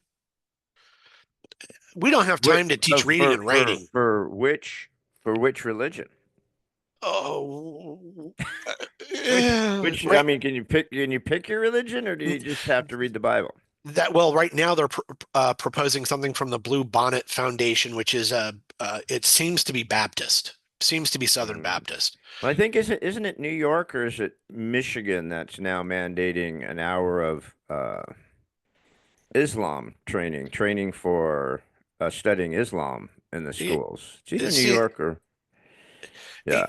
We don't have time to teach reading and writing. For which religion? Oh, Which I right. mean, can you pick your religion, or do you just have to read the Bible? Well, right now they're proposing something from the Blue Bonnet Foundation, which is it seems to be Baptist, seems to be Southern Mm. Baptist. Well, I think isn't it New York or is it Michigan that's now mandating an hour of Islam training for studying Islam in the schools? It's either New See, York or yeah.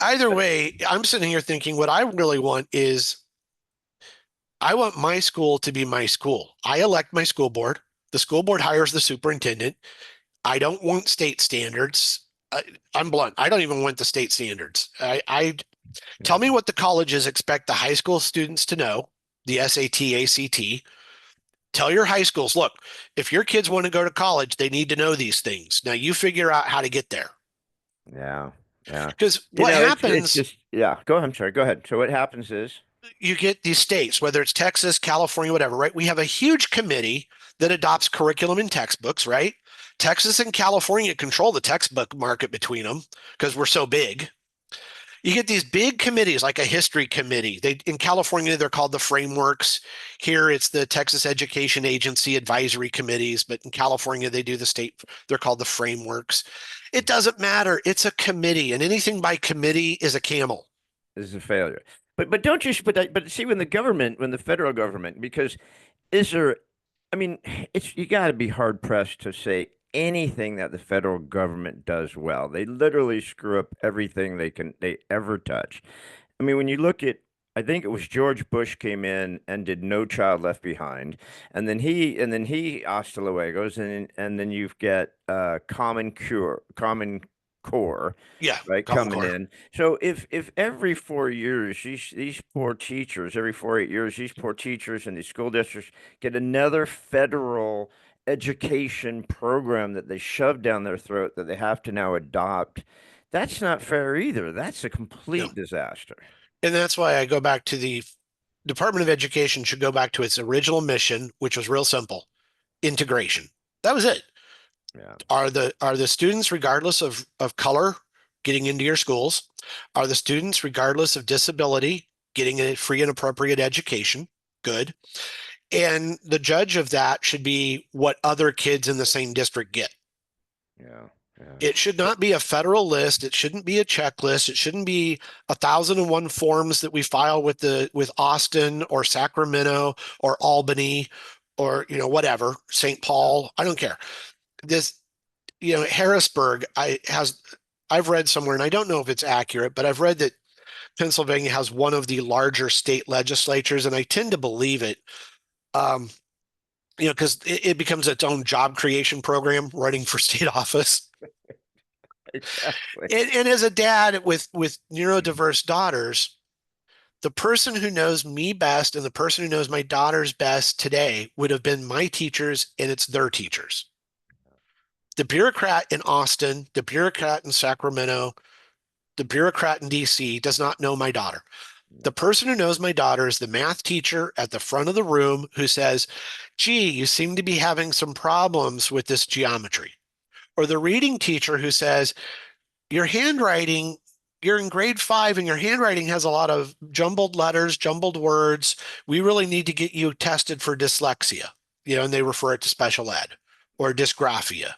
either way, I'm sitting here thinking what I really want is I want my school to be my school. I elect my school board. The school board hires the superintendent. I don't want state standards. I'm blunt. I don't even want the state standards. I tell me what the colleges expect the high school students to know, the SAT, ACT. Tell your high schools, look, if your kids want to go to college, they need to know these things. Now you figure out how to get there. Yeah. Yeah. Because what It's happens, just yeah. Go ahead. I'm sorry. Go ahead. So what happens is you get these states, whether it's Texas, California, whatever, right? We have a huge committee that adopts curriculum and textbooks, right? Texas and California control the textbook market between them because we're so big. You get these big committees like a history committee. They in California they're called the frameworks. Here it's the Texas Education Agency advisory committees, but in California they do the state, they're called the frameworks. It doesn't matter. It's a committee, and anything by committee is a camel. This is a failure. But don't you but see when the government, when the federal government, because is there, I mean, it's, you got to be hard pressed to say anything that the federal government does well. They literally screw up everything they ever touch. I mean, when you look at, I think it was George Bush came in and did No Child Left Behind, and then he hasta luegos, and then you've got Common Core, Yeah, right, Common coming Core. in. So if every 4 years these poor teachers, every 4 8 years these poor teachers in these school districts get another federal education program that they shove down their throat that they have to now adopt, that's not fair either. That's a No. complete disaster. And that's why I go back to the Department of Education should go back to its original mission, which was real simple: integration. That was it. Yeah. Are the students, regardless of color, getting into your schools? Are the students, regardless of disability, getting a free and appropriate education? Good. And the judge of that should be what other kids in the same district get. Yeah. Yeah. It should not be a federal list. It shouldn't be a checklist. It shouldn't be 1,001 forms that we file with Austin or Sacramento or Albany or whatever, St. Yeah. Paul. I don't care. This Harrisburg, I've read somewhere, and I don't know if it's accurate, but I've read that Pennsylvania has one of the larger state legislatures, and I tend to believe it. Um, because it becomes its own job creation program running for state office. Exactly. And as a dad with neurodiverse daughters, the person who knows me best and the person who knows my daughters best today would have been my teachers, and it's their teachers. The bureaucrat in Austin, the bureaucrat in Sacramento, the bureaucrat in DC does not know my daughter. The person who knows my daughter is the math teacher at the front of the room who says, "Gee, you seem to be having some problems with this geometry." Or the reading teacher who says, "Your handwriting, you're in grade 5 and your handwriting has a lot of jumbled letters, jumbled words. We really need to get you tested for dyslexia." And they refer it to special ed or dysgraphia.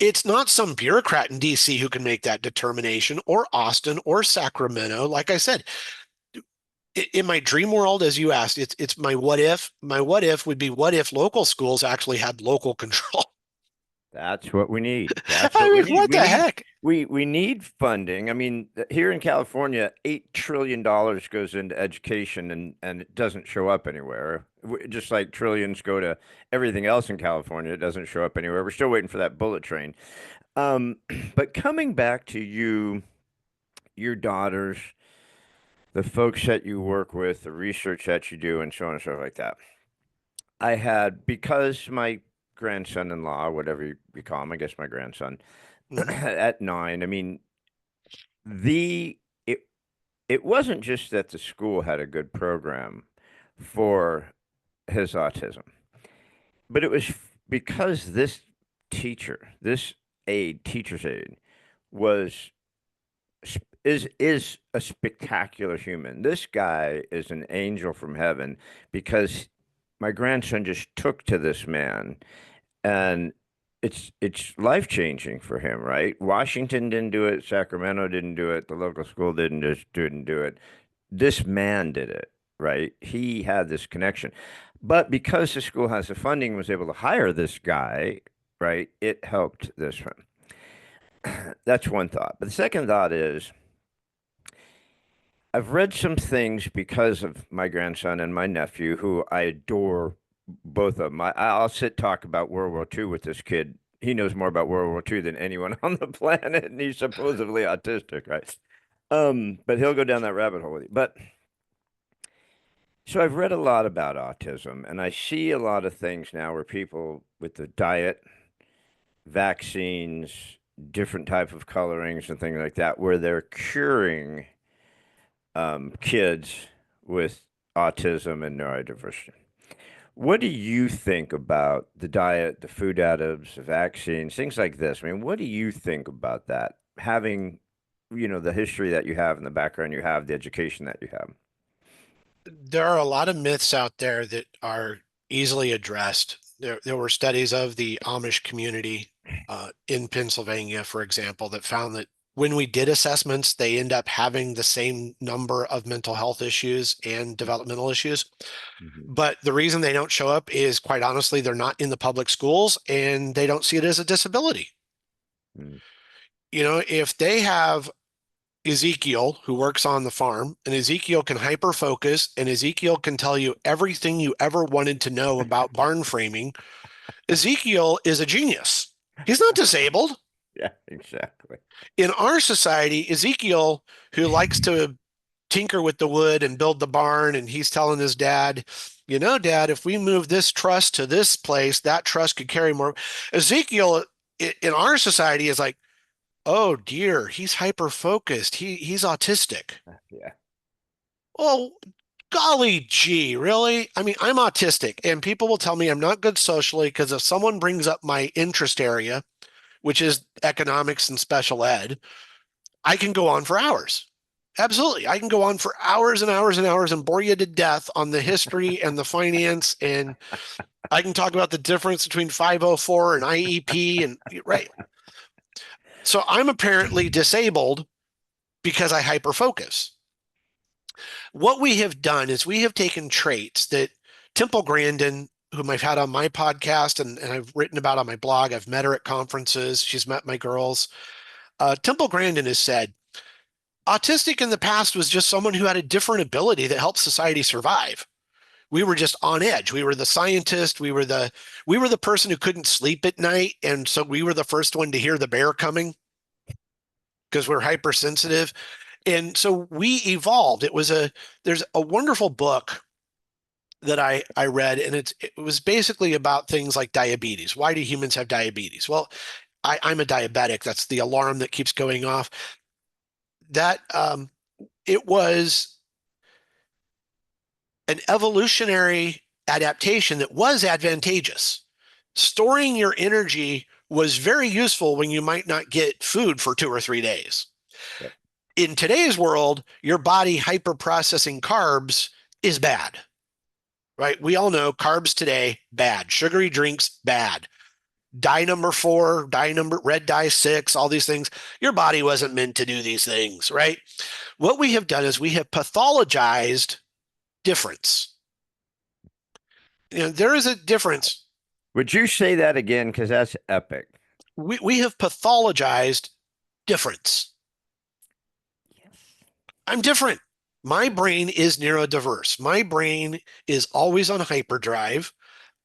It's not some bureaucrat in DC who can make that determination, or Austin or Sacramento. Like I said, in my dream world, as you asked, it's my what if. My what if would be, what if local schools actually had local control? That's what we need. That's I what we mean, need. what the heck? We need funding. I mean, here in California, $8 trillion goes into education, and it doesn't show up anywhere. Just like trillions go to everything else in California, it doesn't show up anywhere. We're still waiting for that bullet train. Um, but coming back to you, your daughters, the folks that you work with, the research that you do, and so on and so forth like that. I had, because my grandson-in-law, whatever you call him, I guess my grandson, Mhm. at 9, I mean, the it it wasn't just that the school had a good program for his autism, but it was because this teacher, this teacher's aide, was is a spectacular human. This guy is an angel from heaven because my grandson just took to this man, and it's life changing for him, right? Washington didn't do it, Sacramento didn't do it, the local school didn't do it. This man did it, right? He had this connection. But because the school has the funding, was able to hire this guy, right? It helped this one. That's one thought. But the second thought is I've read some things because of my grandson and my nephew, who I adore, both of them. I'll sit talk about World War II with this kid. He knows more about World War II than anyone on the planet, and he's supposedly autistic, right? But he'll go down that rabbit hole with you. But so I've read a lot about autism, and I see a lot of things now where people with the diet, vaccines, different type of colorings and things like that, where they're curing kids with autism and neurodiversity. What do you think about the diet, the food additives, the vaccines, things like this? I mean, what do you think about that? Having the history that you have and the background you have, the education that you have. There are a lot of myths out there that are easily addressed. There were studies of the Amish community in Pennsylvania, for example, that found that when we did assessments, they end up having the same number of mental health issues and developmental issues. Mhm. But the reason they don't show up is, quite honestly, they're not in the public schools and they don't see it as a disability. Mm. If they have Ezekiel who works on the farm, and Ezekiel can hyper focus, and Ezekiel can tell you everything you ever wanted to know about barn framing, Ezekiel is a genius. He's not disabled. Yeah, exactly. In our society, Ezekiel, who likes to tinker with the wood and build the barn, and he's telling his dad, Dad, if we move this truss to this place, that truss could carry more. Ezekiel in our society is like, oh dear, he's hyper focused. He's autistic. Yeah. Oh, golly gee, really? I mean, I'm autistic, and people will tell me I'm not good socially because if someone brings up my interest area, which is economics and special ed, I can go on for hours. Absolutely. I can go on for hours and hours and hours and bore you to death on the history and the finance. And I can talk about the difference between 504 and IEP. And right. So I'm apparently disabled because I hyper focus. What we have done is we have taken traits that Temple Grandin, whom I've had on my podcast and I've written about on my blog, I've met her at conferences. She's met my girls. Temple Grandin has said, autistic in the past was just someone who had a different ability that helped society survive. We were just on edge. We were the scientist. We were the person who couldn't sleep at night, and so we were the first one to hear the bear coming because we're hypersensitive. And so we evolved. There's a wonderful book that I read, and it was basically about things like diabetes. Why do humans have diabetes? Well, I'm a diabetic. That's the alarm that keeps going off. That it was an evolutionary adaptation that was advantageous. Storing your energy was very useful when you might not get food for 2 or 3 days. Yep. In today's world, your body hyperprocessing carbs is bad, right? We all know carbs today, bad. Sugary drinks, bad. Dye number 4, red dye 6, all these things. Your body wasn't meant to do these things, right? What we have done is we have pathologized difference. There is a difference. Would you say that again? Because that's epic. We have pathologized difference. I'm different. My brain is neurodiverse. My brain is always on hyperdrive.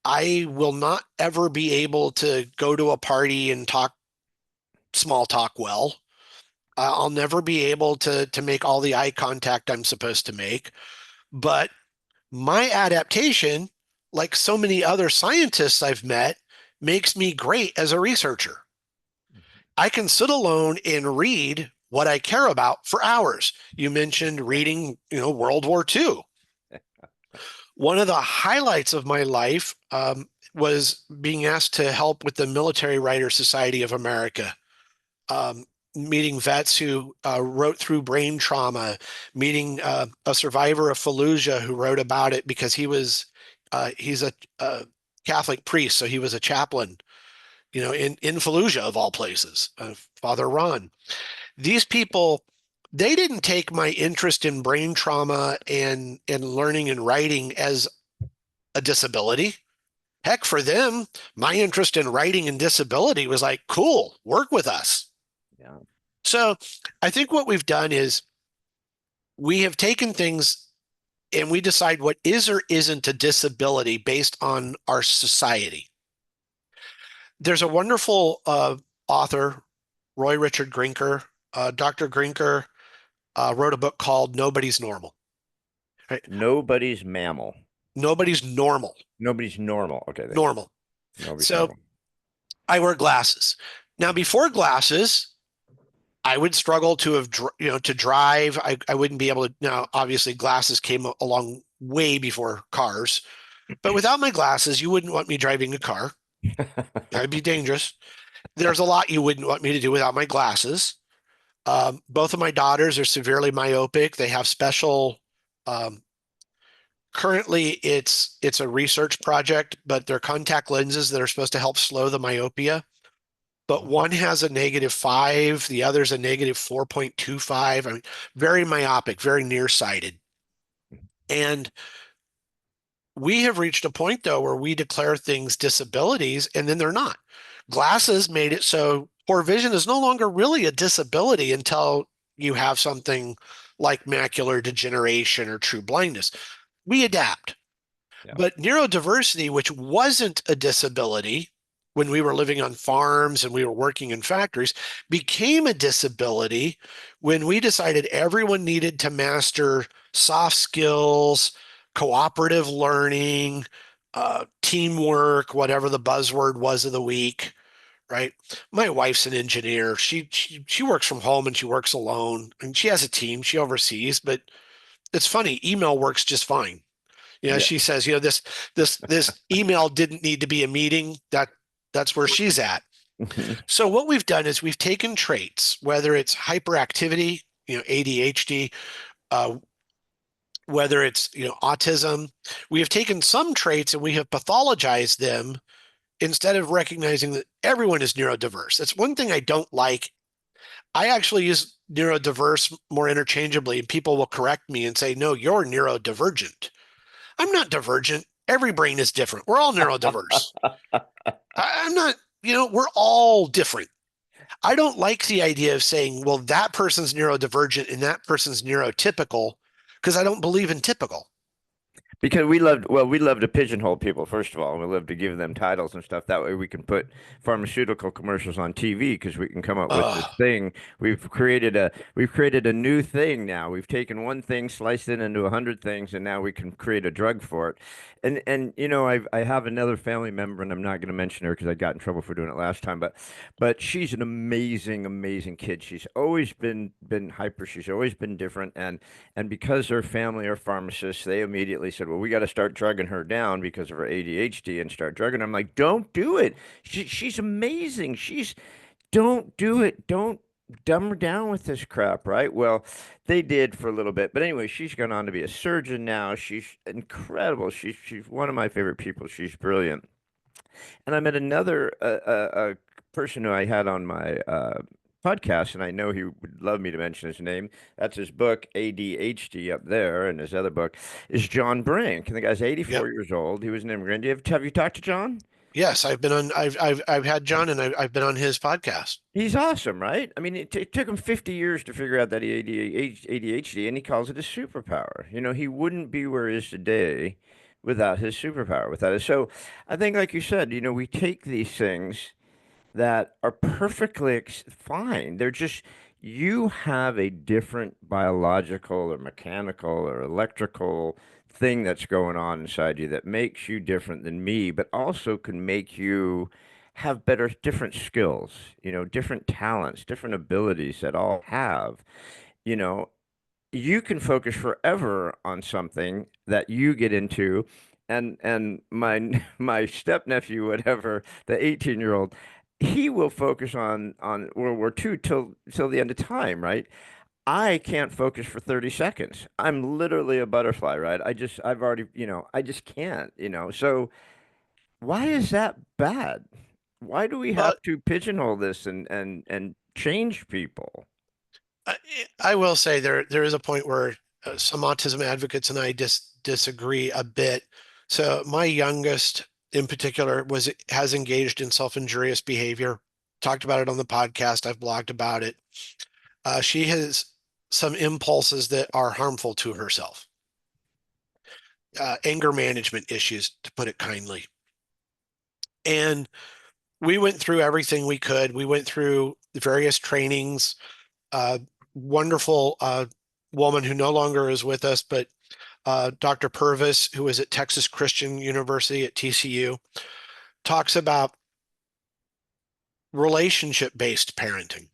I will not ever be able to go to a party and talk small talk well. I'll never be able to make all the eye contact I'm supposed to make. But my adaptation, like so many other scientists I've met, makes me great as a researcher. I can sit alone and read what I care about for hours. You mentioned reading, World War II. One of the highlights of my life was being asked to help with the Military Writers Society of America, meeting vets who wrote through brain trauma, meeting a survivor of Fallujah who wrote about it because he's a Catholic priest, so he was a chaplain, in Fallujah of all places, Father Ron. These people, they didn't take my interest in brain trauma and learning and writing as a disability. Heck, for them, my interest in writing and disability was like, cool, work with us. Yeah. So I think what we've done is we have taken things and we decide what is or isn't a disability based on our society. There's a wonderful author, Roy Richard Grinker. Dr. Grinker wrote a book called Nobody's Normal. Right? Nobody's mammal. Nobody's normal. Nobody's normal. Okay, there you go. Normal. Nobody's So normal. I wear glasses. Now, before glasses, I would struggle to have, to drive. I wouldn't be able to. Now, obviously, glasses came along way before cars. But without my glasses, you wouldn't want me driving a car. That'd be dangerous. There's a lot you wouldn't want me to do without my glasses. Both of my daughters are severely myopic. They have special, um, currently it's a research project, but they're contact lenses that are supposed to help slow the myopia. But one has a -5, the other's a -4.25. I mean, very myopic, very nearsighted. And we have reached a point though where we declare things disabilities and then they're not. Glasses made it so poor vision is no longer really a disability until you have something like macular degeneration or true blindness. We adapt. Yeah. But neurodiversity, which wasn't a disability when we were living on farms and we were working in factories, became a disability when we decided everyone needed to master soft skills, cooperative learning, teamwork, whatever the buzzword was of the week, right? My wife's an engineer. She works from home and she works alone, and she has a team she oversees, but it's funny, email works just fine. Yeah. She says, this email didn't need to be a meeting. That's where she's at. So what we've done is we've taken traits, whether it's hyperactivity, ADHD, uh, whether it's autism, we have taken some traits and we have pathologized them instead of recognizing that everyone is neurodiverse. That's one thing I don't like. I actually use neurodiverse more interchangeably, and people will correct me and say, no, you're neurodivergent. I'm not divergent. Every brain is different. We're all neurodiverse. I'm not, we're all different. I don't like the idea of saying, well, that person's neurodivergent and that person's neurotypical, because I don't believe in typical. Because we love to pigeonhole people, first of all, and we love to give them titles and stuff. That way we can put pharmaceutical commercials on TV because we can come up with this Ugh. thing. We've created a new thing now. We've taken one thing, sliced it into 100 things, and now we can create a drug for it. And I have another family member, and I'm not going to mention her because I got in trouble for doing it last time, but she's an amazing, amazing kid. She's always been hyper. She's always been different, and because her family are pharmacists, they immediately said, well, we got to start drugging her down because of her ADHD and start drugging her. I'm like, don't do it. She's amazing. Don't do it. Don't dumb her down with this crap, right? Well, they did for a little bit. But anyway, she's gone on to be a surgeon now. She's incredible. She's one of my favorite people. She's brilliant. And I met another person who I had on my podcast, and I know he would love me to mention his name. That's his book, ADHD, up there, and his other book is John Brink. And the guy's Yep. 84 years old. He was an immigrant. Have you talked to John? Yes, I've had John and I've been on his podcast. He's awesome, right? I mean, it took him 50 years to figure out that he had ADHD, and he calls it a superpower. He wouldn't be where he is today without his superpower, without it. So I think, like you said, we take these things that are perfectly fine. They're just, you have a different biological or mechanical or electrical thing that's going on inside you that makes you different than me, but also can make you have different skills, different talents, different abilities that all have. You know, you can focus forever on something that you get into. And my my step nephew, whatever, the 18-year-old, he will focus on World War II till the end of time, right? I can't focus for 30 seconds. I'm literally a butterfly, right? I've already, I just can't, So why is that bad? Why do we Well, have to pigeonhole this and change people? I, I will say there is a point where some autism advocates and I disagree a bit. So my youngest in particular has engaged in self-injurious behavior. Talked about it on the podcast. I've blogged about it. She has some impulses that are harmful to herself. Anger management issues, to put it kindly. And we went through everything we could. We went through the various trainings. Uh, Wonderful woman who no longer is with us, but Dr. Purvis, who is at Texas Christian University at TCU, talks about relationship-based parenting.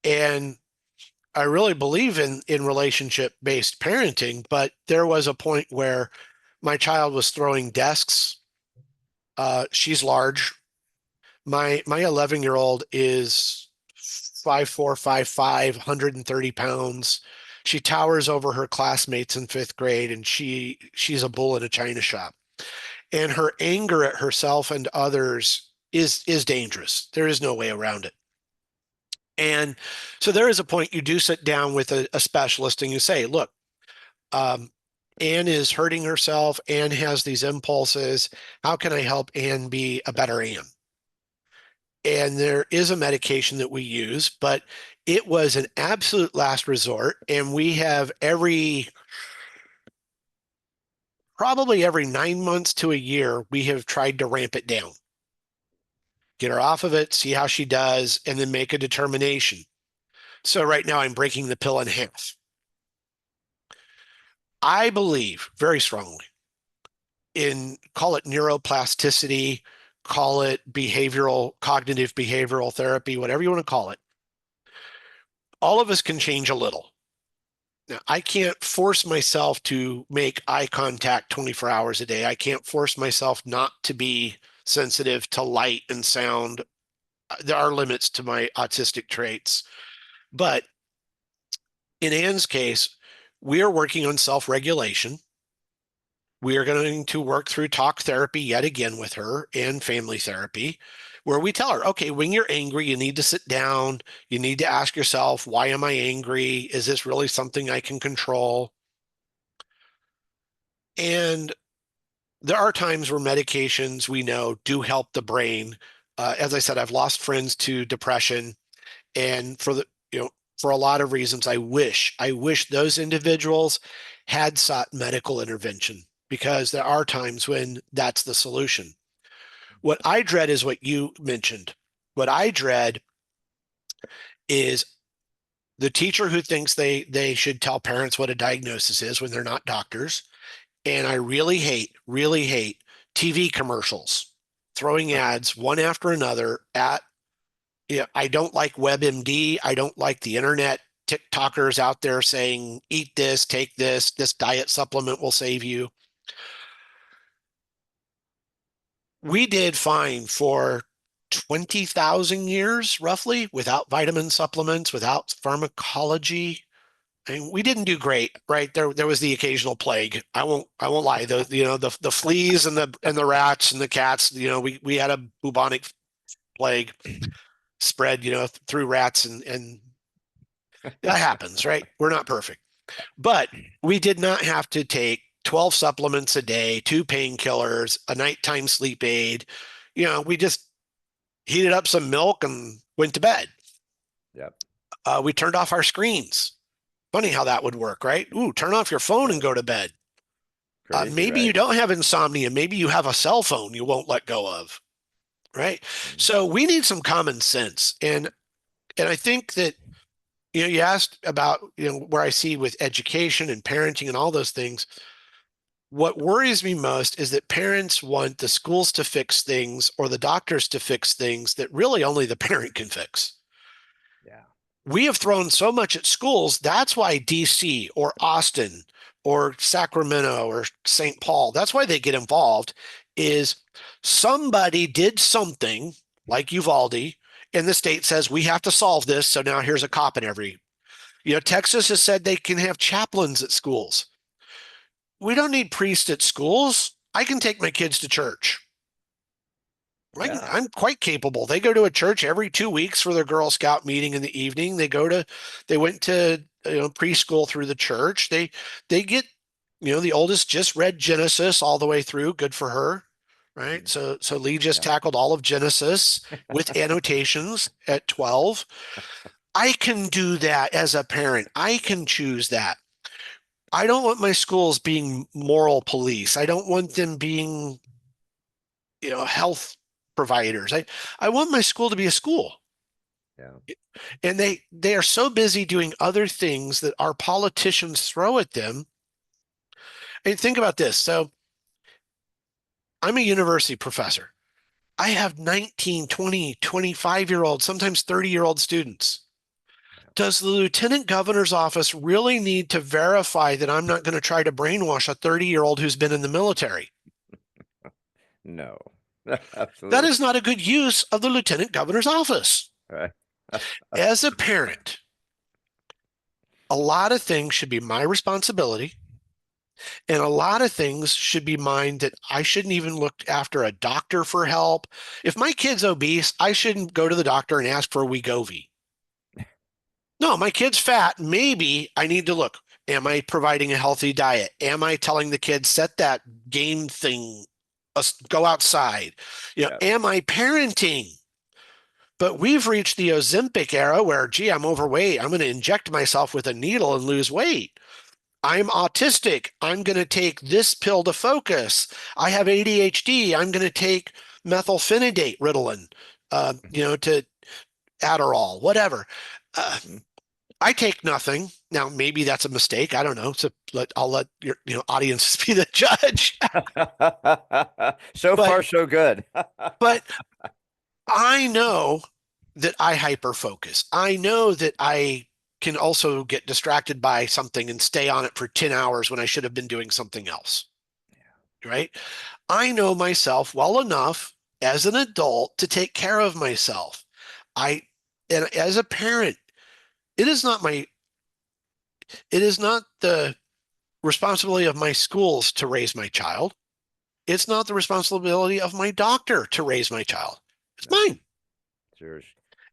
And I really believe in relationship-based parenting, but there was a point where my child was throwing desks. She's large. My 11-year-old is 5'4", 5'5", 130 pounds. She towers over her classmates in fifth grade, and she's a bull in a china shop. And her anger at herself and others is dangerous. There is no way around it. And so there is a point you do sit down with a specialist and you say, look, um, Anne is hurting herself. Anne has these impulses. How can I help Anne be a better Anne? And there is a medication that we use, but it was an absolute last resort. And we have probably every 9 months to a year, we have tried to ramp it down, get her off of it, see how she does, and then make a determination. So right now I'm breaking the pill in half. I believe very strongly in, call it neuroplasticity, call it cognitive behavioral therapy, whatever you want to call it. All of us can change a little. Now, I can't force myself to make eye contact 24 hours a day. I can't force myself not to be sensitive to light and sound. There are limits to my autistic traits. But in Anne's case, we are working on self-regulation. We are going to work through talk therapy yet again with her and family therapy, where we tell her, okay, when you're angry, you need to sit down. You need to ask yourself, why am I angry? Is this really something I can control? And there are times where medications we know do help the brain. As I said, I've lost friends to depression, and for a lot of reasons, I wish those individuals had sought medical intervention, because there are times when that's the solution. What I dread is what you mentioned. What I dread is the teacher who thinks they should tell parents what a diagnosis is when they're not doctors. And I really hate TV commercials throwing ads one after another at, I don't like WebMD. I don't like the internet TikTokers out there saying, eat this, take this diet supplement will save you. We did fine for 20,000 years, roughly, without vitamin supplements, without pharmacology. I mean, we didn't do great, right? There was the occasional plague. I won't lie. The fleas and the rats and the cats. We had a bubonic plague spread, through rats, and that happens, right? We're not perfect, but we did not have to take 12 supplements a day, two painkillers, a nighttime sleep aid. We just heated up some milk and went to bed. Yep. We turned off our screens. Funny how that would work, right? Ooh, turn off your phone and Right. go to bed. Crazy, Maybe you right? don't have insomnia. Maybe you have a cell phone you won't let go of, right? Mhm. So we need some common sense. And I think that, you asked about, where I see with education and parenting and all those things. What worries me most is that parents want the schools to fix things or the doctors to fix things that really only the parent can fix. Yeah. We have thrown so much at schools. That's why DC or Austin or Sacramento or St. Paul, that's why they get involved, is somebody did something like Uvalde, and the state says we have to solve this. So now here's a cop in every, Texas has said they can have chaplains at schools. We don't need priests at schools. I can take my kids to church. Yeah. I'm quite capable. They go to a church every 2 weeks for their Girl Scout meeting in the evening. They went to preschool through the church. They get, the oldest just read Genesis all the way through. Good for her, right? Mhm. So Lee just Yeah. tackled all of Genesis with annotations at 12. I can do that as a parent. I can choose that. I don't want my schools being moral police. I don't want them being, health providers. I want my school to be a school. Yeah. And they are so busy doing other things that our politicians throw at them. And think about this. So I'm a university professor. I have 19, 20, 25-year-old, sometimes 30-year-old students. Does the lieutenant governor's office really need to verify that I'm not going to try to brainwash a 30-year-old who's been in the military? No. That Absolutely. is not a good use of the lieutenant governor's office. Right. As a parent, a lot of things should be my responsibility, and a lot of things should be mine that I shouldn't even look after a doctor for help. If my kid's obese, I shouldn't go to the doctor and ask for a Wegovy. No, my kid's fat. Maybe I need to look. Am I providing a healthy diet? Am I telling the kid, set that game thing, go outside? Yeah. Am I parenting? But we've reached the Ozempic era where, gee, I'm overweight. I'm going to inject myself with a needle and lose weight. I'm autistic. I'm going to take this pill to focus. I have ADHD. I'm going to take methylphenidate, Ritalin, to Adderall, whatever. Uh, Mhm. I take nothing. Now, maybe that's a mistake. I don't know. So I'll let your audience be the judge. So But far, so good. but I know that I hyper focus. I know that I can also get distracted by something and stay on it for 10 hours when I should have been doing something else. Right? I know myself well enough as an adult to take care of myself. I and as a parent, it is not my it is not the responsibility of my schools to raise my child. It's not the responsibility of my doctor to raise my child. It's No, mine. it's yours.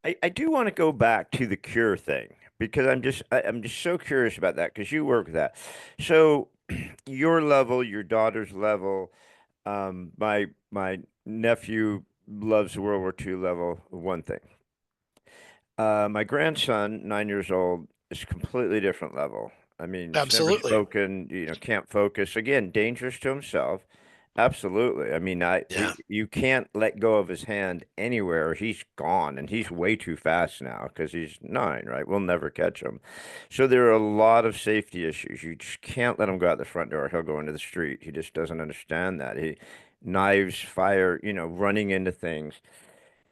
I do want to go back to the cure thing because I'm just so curious about that because you work with that. So your level, your daughter's level, my nephew loves the World War II level, one thing. My grandson, 9 years old, is a completely different level. I mean, he's never Absolutely. spoken, can't focus. Again, dangerous to himself. Absolutely. I mean, Yeah. you can't let go of his hand anywhere. He's gone, and he's way too fast now because he's 9, right? We'll never catch him. So there are a lot of safety issues. You just can't let him go out the front door. He'll go into the street. He just doesn't understand that. He knives, fire, running into things.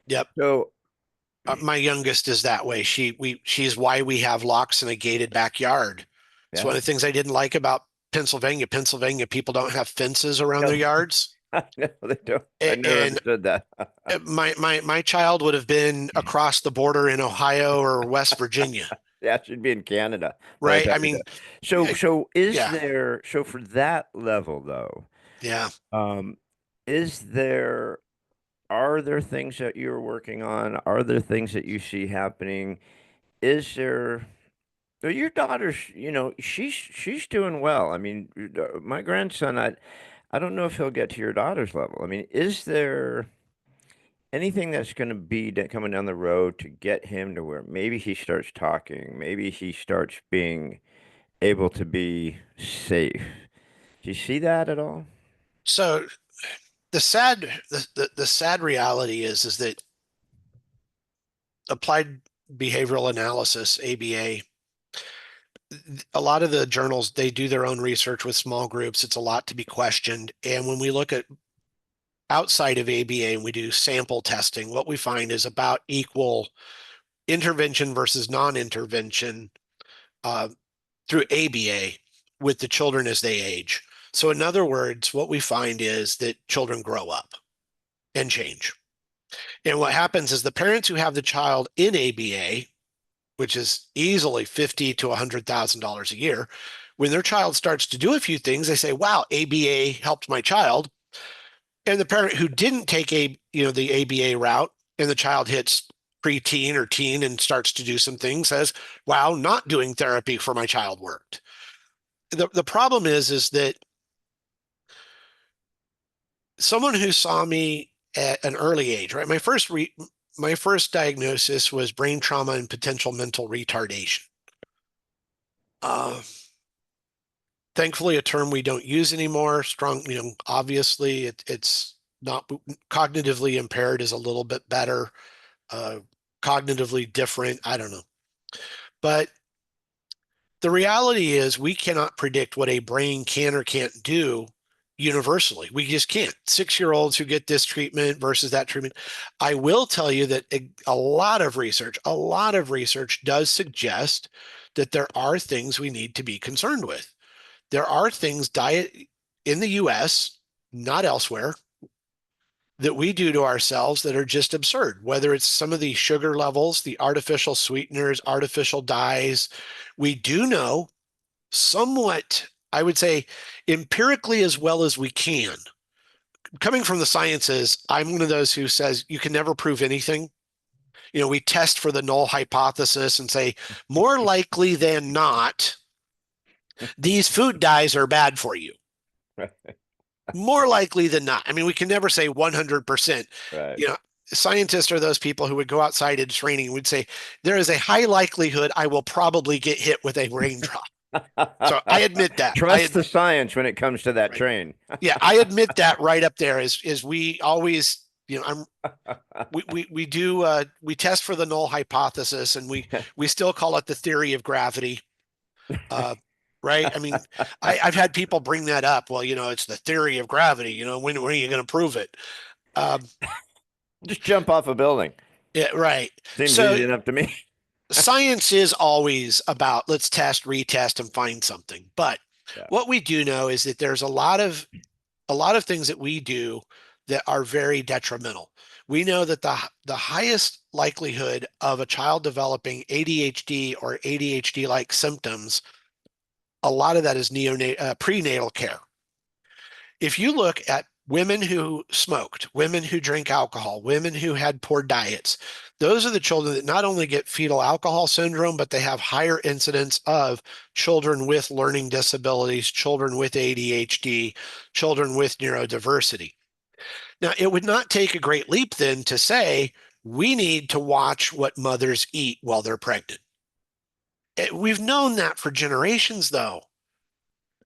Yep. So, My youngest is that way. She's why we have locks in a gated backyard. It's one yeah. of the things I didn't like about Pennsylvania. Pennsylvania people don't have fences around their No, yards. no, they don't. I never And understood that. my child would have been across the border in Ohio or West Virginia, Yeah, it should be in Canada by the right? time I you're mean, done. So is yeah, there, so for that level though, yeah. um, is there, are there things that you're working on? Are there things that you see happening? Is there, well, your daughter's, she's doing well. I mean, my grandson, I don't know if he'll get to your daughter's level. I mean, is there anything that's going to be coming down the road to get him to where maybe he starts talking, maybe he starts being able to be safe? Do you see that at all? So the sad reality is that applied behavioral analysis, ABA, a lot of the journals, they do their own research with small groups. It's a lot to be questioned. And when we look at outside of ABA and we do sample testing, what we find is about equal intervention versus non-intervention uh, through ABA with the children as they age. So in other words, what we find is that children grow up and change. And what happens is the parents who have the child in ABA, which is easily $50,000 to $100,000 a year, when their child starts to do a few things, they say, "Wow, ABA helped my child." And the parent who didn't take the ABA route and the child hits preteen or teen and starts to do some things says, "Wow, not doing therapy for my child worked." The problem is that someone who saw me at an early age, right? My first diagnosis was brain trauma and potential mental retardation. Uh, Thankfully, a term we don't use anymore. Strong, obviously it's not cognitively impaired is a little bit better. Uh, Cognitively different. I don't know, but the reality is we cannot predict what a brain can or can't do universally. We just can't. 6-year-olds who get this treatment versus that treatment. I will tell you that a lot of research does suggest that there are things we need to be concerned with. There are things diet in the US, not elsewhere, that we do to ourselves that are just absurd, whether it's some of the sugar levels, the artificial sweeteners, artificial dyes. We do know somewhat, I would say, empirically as well as we can. Coming from the sciences, I'm one of those who says you can never prove anything. We test for the null hypothesis and say, more likely than not, these food dyes are bad for you. More likely than not. I mean, we can never say 100%. Right. You know, Scientists are those people who would go outside in training and would say, there is a high likelihood I will probably get hit with a raindrop. So I admit that. Trust the science when it comes to that Right. train. Yeah, I admit that right up there is we always, we do we test for the null hypothesis, and we still call it the theory of gravity. Uh, right? I mean, I've had people bring that up. Well, it's the theory of gravity. When are you going to prove it? Um, Just jump off a building. yeah, right. Seems So easy enough to me. science is always about let's test, retest, and find something. But Yeah. what we do know is that there's a lot of things that we do that are very detrimental. We know that the highest likelihood of a child developing ADHD or ADHD-like symptoms, a lot of that is prenatal care. If you look at women who smoked, women who drink alcohol, women who had poor diets, those are the children that not only get fetal alcohol syndrome, but they have higher incidence of children with learning disabilities, children with ADHD, children with neurodiversity. Now, it would not take a great leap then to say we need to watch what mothers eat while they're pregnant. We've known that for generations, though.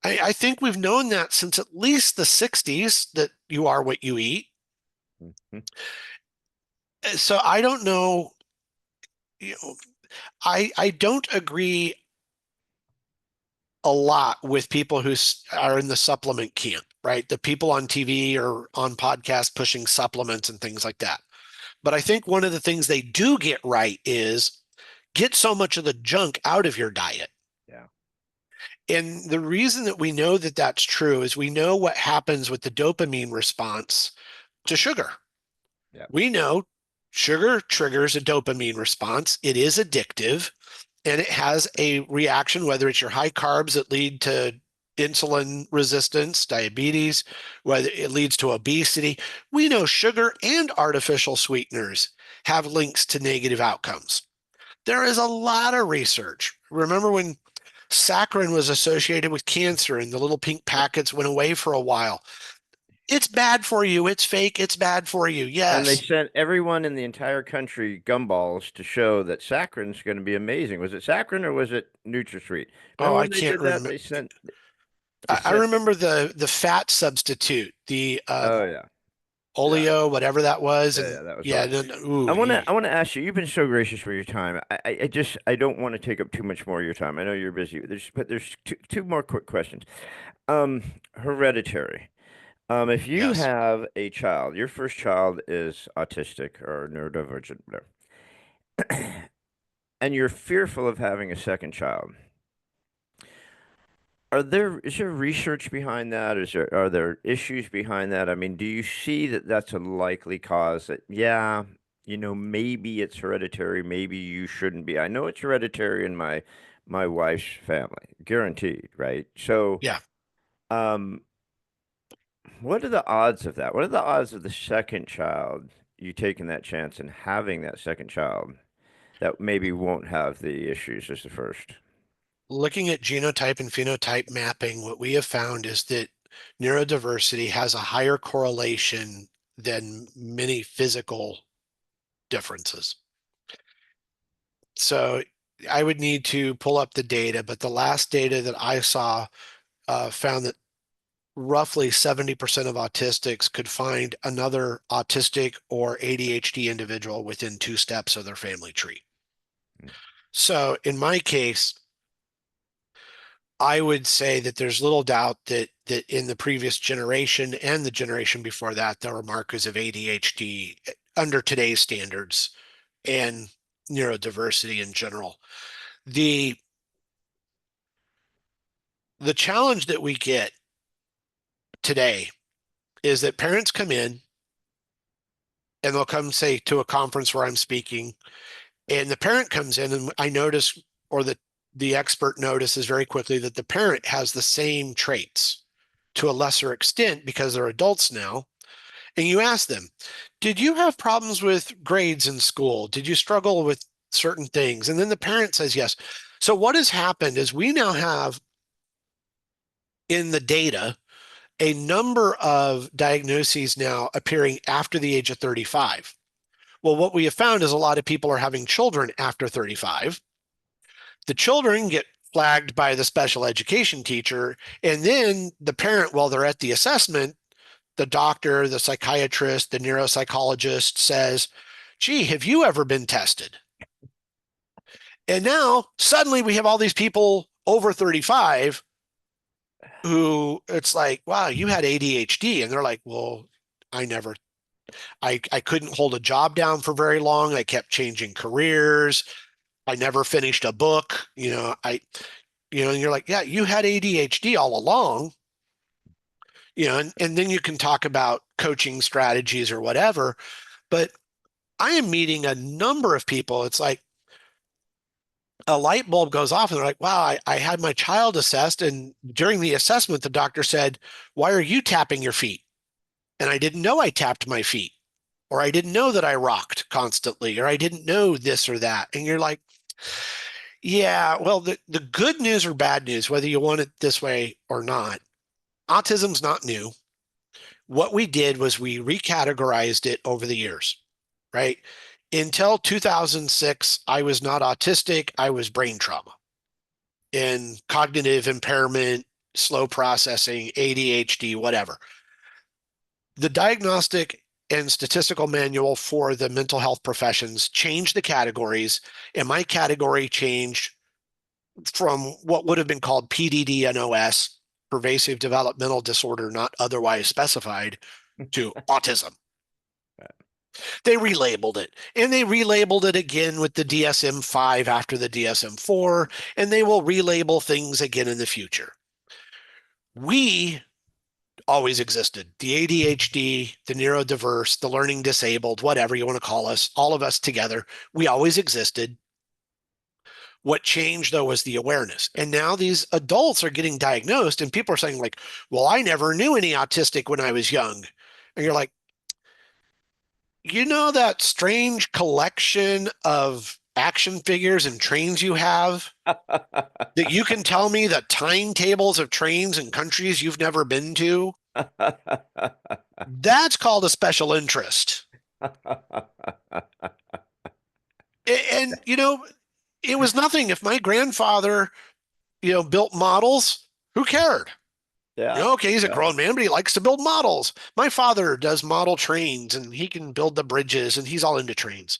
I think we've known that since at least the 60s that you are what you eat. Mhm. So I don't know, you know, I don't agree a lot with people who are in the supplement camp, right? The people on TV or on podcasts pushing supplements and things like that. But I think one of the things they do get right is get so much of the junk out of your diet. Yeah. And the reason that we know that that's true is we know what happens with the dopamine response to sugar. Yeah. We know sugar triggers a dopamine response. It is addictive, and it has a reaction, whether it's your high carbs that lead to insulin resistance, diabetes, whether it leads to obesity. We know sugar and artificial sweeteners have links to negative outcomes. There is a lot of research. Remember when saccharin was associated with cancer and the little pink packets went away for a while? It's bad for you. It's fake. It's bad for you. And they Yes. sent everyone in the entire country gumballs to show that saccharin's going to be amazing. Was it saccharin or was it NutraSweet? Oh, Remember I when they can't did that? remember. They I sent. remember the fat substitute, the Oh yeah, yeah, oleo, whatever that was, yeah, and yeah. That was yeah, horrible. then I ooh, want to I want to ask you. You've been so gracious for your time. I just I don't want to take up too much more of your time. I know you're busy. There's two more quick questions. Um, Hereditary. If you yes. have a child, your first child is autistic or neurodivergent, whatever, and you're fearful of having a second child, is there research behind that? Are there issues behind that? I mean, do you see that that's a likely cause that, yeah, maybe it's hereditary, maybe you shouldn't be. I know it's hereditary in my wife's family, guaranteed, right? So, Yeah. um, what are the odds of that? What are the odds of the second child, you taking that chance and having that second child that maybe won't have the issues as the first? Looking at genotype and phenotype mapping, what we have found is that neurodiversity has a higher correlation than many physical differences. So I would need to pull up the data, but the last data that I saw found that roughly 70% of autistics could find another autistic or ADHD individual within 2 steps of their family tree. So in my case, I would say that there's little doubt that in the previous generation and the generation before that, there were markers of ADHD under today's standards and neurodiversity in general. The the challenge that we get today is that parents come in and they'll come say to a conference where I'm speaking, and the parent comes in, and I notice, or the expert notices very quickly that the parent has the same traits to a lesser extent because they're adults now. And you ask them, did you have problems with grades in school? Did you struggle with certain things? And then the parent says yes. So what has happened is we now have in the data a number of diagnoses now appearing after the age of 35. Well, what we have found is a lot of people are having children after 35. The children get flagged by the special education teacher, and then the parent, while they're at the assessment, the doctor, the psychiatrist, the neuropsychologist says, gee, have you ever been tested? And now suddenly we have all these people over 35 who it's like, wow, you had ADHD. And they're like, well, I never, I couldn't hold a job down for very long. I kept changing careers. I never finished a book. And you're like, yeah, you had ADHD all along. And then you can talk about coaching strategies or whatever. But I am meeting a number of people. It's like a light bulb goes off and they're like, wow, I had my child assessed. And during the assessment, the doctor said, why are you tapping your feet? And I didn't know I tapped my feet, or I didn't know that I rocked constantly, or I didn't know this or that. And you're like, yeah, well, the good news or bad news, whether you want it this way or not, autism's not new. What we did was we recategorized it over the years, right? Until 2006, I was not autistic, I was brain trauma and cognitive impairment, slow processing, ADHD, whatever. The diagnostic and statistical manual for the mental health professions changed the categories, and my category changed from what would have been called PDD-NOS, pervasive developmental disorder not otherwise specified, to autism. They relabeled it, and they relabeled it again with the DSM-5 after the DSM-4, and they will relabel things again in the future. We always existed. The ADHD, the neurodiverse, the learning disabled, whatever you want to call us, all of us together, we always existed. What changed though was the awareness. And now these adults are getting diagnosed and people are saying like, well, I never knew any autistic when I was young. And you're like, you know, that strange collection of action figures and trains you have that you can tell me the timetables of trains in countries you've never been to? That's called a special interest. And, it was nothing. If my grandfather, built models, who cared? Yeah. Okay, he's a Yeah. grown man, but he likes to build models. My father does model trains and he can build the bridges and he's all into trains.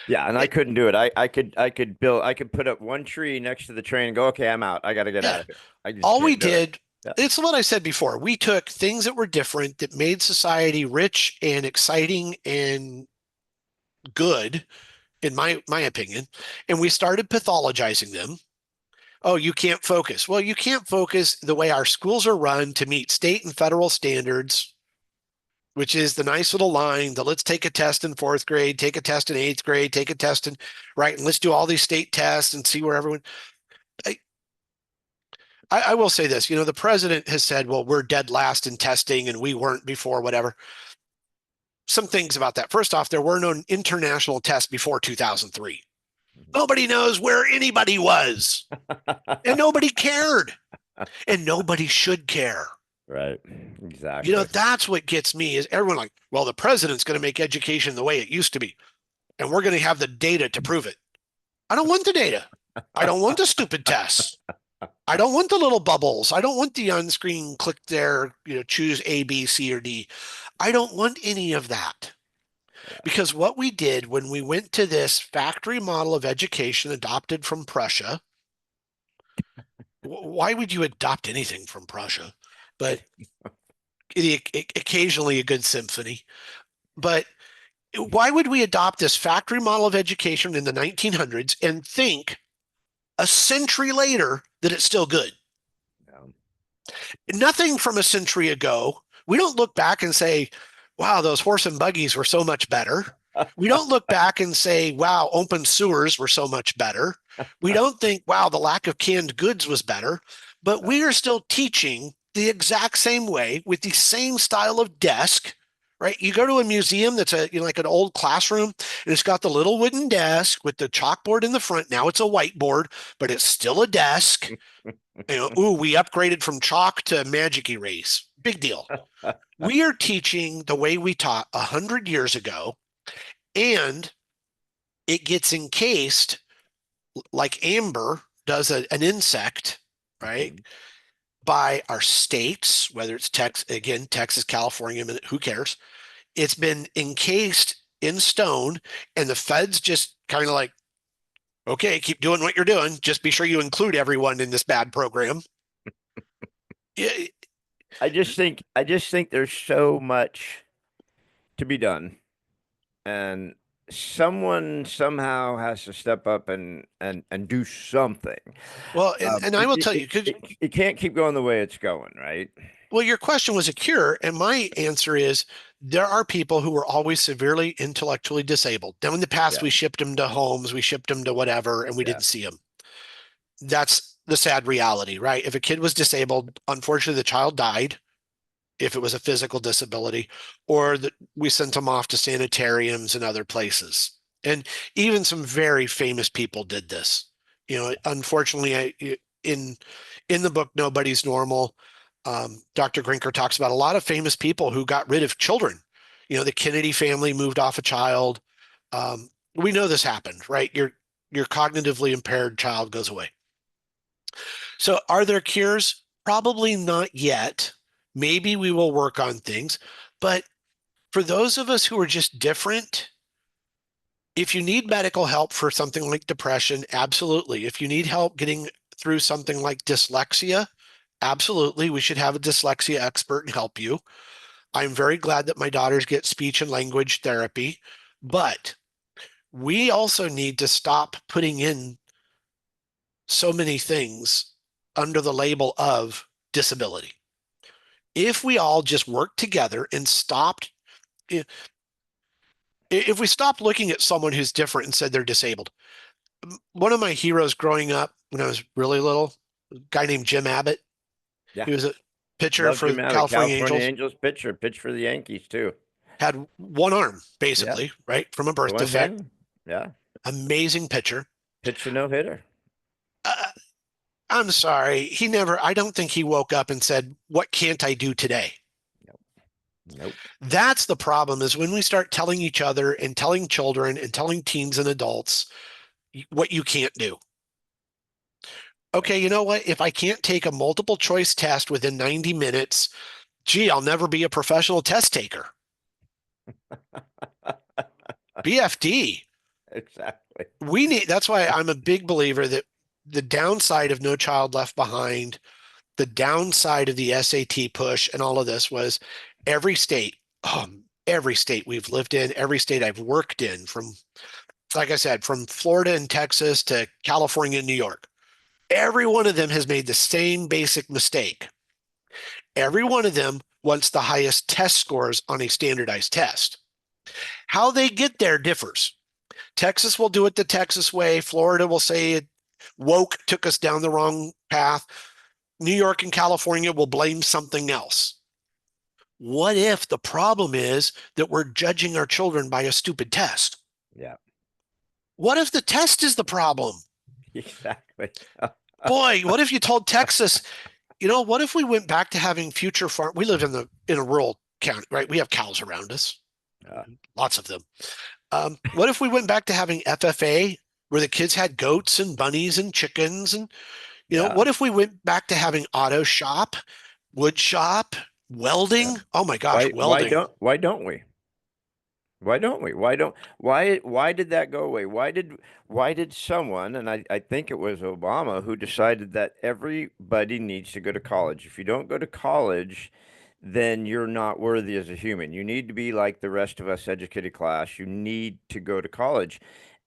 Yeah, and I It, couldn't do it. I could put up one tree next to the train and go, okay, I'm out. I got to get yeah, out of here. I just all we can't do it. did, Yeah. it's what I said before. We took things that were different that made society rich and exciting and good, in my opinion, and we started pathologizing them. Oh, you can't focus. Well, you can't focus the way our schools are run to meet state and federal standards, which is the nice little line that let's take a test in fourth grade, take a test in eighth grade, take a test in, right, and let's do all these state tests and see where everyone. I, I will say this, the president has said, well, we're dead last in testing and we weren't before, whatever. Some things about that. First off, there were no international tests before 2003. Nobody knows where anybody was, and nobody cared, and nobody should care. Right. Exactly. That's what gets me is everyone like, well, the president's going to make education the way it used to be, and we're going to have the data to prove it. I don't want the data. I don't want the stupid tests. I don't want the little bubbles. I don't want the on-screen click there, choose A, B, C, or D. I don't want any of that. Because what we did when we went to this factory model of education adopted from Prussia, why would you adopt anything from Prussia? But occasionally a good symphony. But why would we adopt this factory model of education in the 1900s and think a century later that it's still good? Yeah. Nothing from a century ago. We don't look back and say, wow, those horse and buggies were so much better. We don't look back and say, wow, open sewers were so much better. We don't think, wow, the lack of canned goods was better. But we are still teaching the exact same way with the same style of desk, right? You go to a museum that's like an old classroom, and it's got the little wooden desk with the chalkboard in the front. Now it's a whiteboard, but it's still a desk. Ooh, we upgraded from chalk to magic erase. Big deal. We are teaching the way we taught 100 years ago, and it gets encased like amber does an insect, right? Mhm. By our states, whether it's Texas, California, who cares? It's been encased in stone, and the feds just kind of like, okay, keep doing what you're doing. Just be sure you include everyone in this bad program. Yeah, I just think there's so much to be done, and someone somehow has to step up and do something. well, and I It, will it, tell you, it, because it it can't keep going the way it's going, right? well, your question was a cure, and my answer is there are people who were always severely intellectually disabled. Now, in the past, Yeah, we shipped them to homes, we shipped them to whatever, and we yeah, didn't see them. That's the sad reality, right? If a kid was disabled, unfortunately, the child died if it was a physical disability, or that we sent them off to sanitariums and other places. And even some very famous people did this. Unfortunately, in in the book Nobody's Normal, Dr. Grinker talks about a lot of famous people who got rid of children. The Kennedy family moved off a child. We know this happened, right? Your cognitively impaired child goes away. So, are there cures? Probably not yet. Maybe we will work on things. But for those of us who are just different, if you need medical help for something like depression, absolutely. If you need help getting through something like dyslexia, absolutely. We should have a dyslexia expert and help you. I'm very glad that my daughters get speech and language therapy. But we also need to stop putting in so many things under the label of disability. If we all just worked together and stopped, if we stopped looking at someone who's different and said they're disabled. One of my heroes growing up when I was really little, a guy named Jim Abbott. yeah. He was a pitcher Love for Jim the Abbott, California California Angels, Angels pitcher, pitched for the Yankees too. had one arm, Yeah, basically, right, from a birth one defect. hand. Yeah, Amazing pitcher. pitched a no hitter. Uh, I'm sorry. I don't think he woke up and said, what can't I do today? Nope, nope. That's the problem is when we start telling each other and telling children and telling teens and adults what you can't do. Okay, you know what? If I can't take a multiple choice test within 90 minutes, gee, I'll never be a professional test taker. BFD. Exactly. That's why I'm a big believer that the downside of No Child Left Behind, the downside of the SAT push and all of this was every state, every state we've lived in, every state I've worked in, from, like I said, from Florida and Texas to California and New York, every one of them has made the same basic mistake. Every one of them wants the highest test scores on a standardized test. How they get there differs. Texas will do it the Texas way. Florida will say it woke took us down the wrong path. New York and California will blame something else. What if the problem is that we're judging our children by a stupid test? Yeah, What if the test is the problem? exactly. Boy, what if you told Texas, what if we went back to having future farm? We live in a rural county, right? We have cows around us, Uh, lots of them. What if we went back to having FFA where the kids had goats and bunnies and chickens? And, yeah, what if we went back to having auto shop, wood shop, yeah. welding? Oh my gosh, Why welding. don't we? Why don't we? Why did that go away? Why did someone, and I think it was Obama, who decided that everybody needs to go to college. If you don't go to college, then you're not worthy as a human. You need to be like the rest of us educated class. You need to go to college.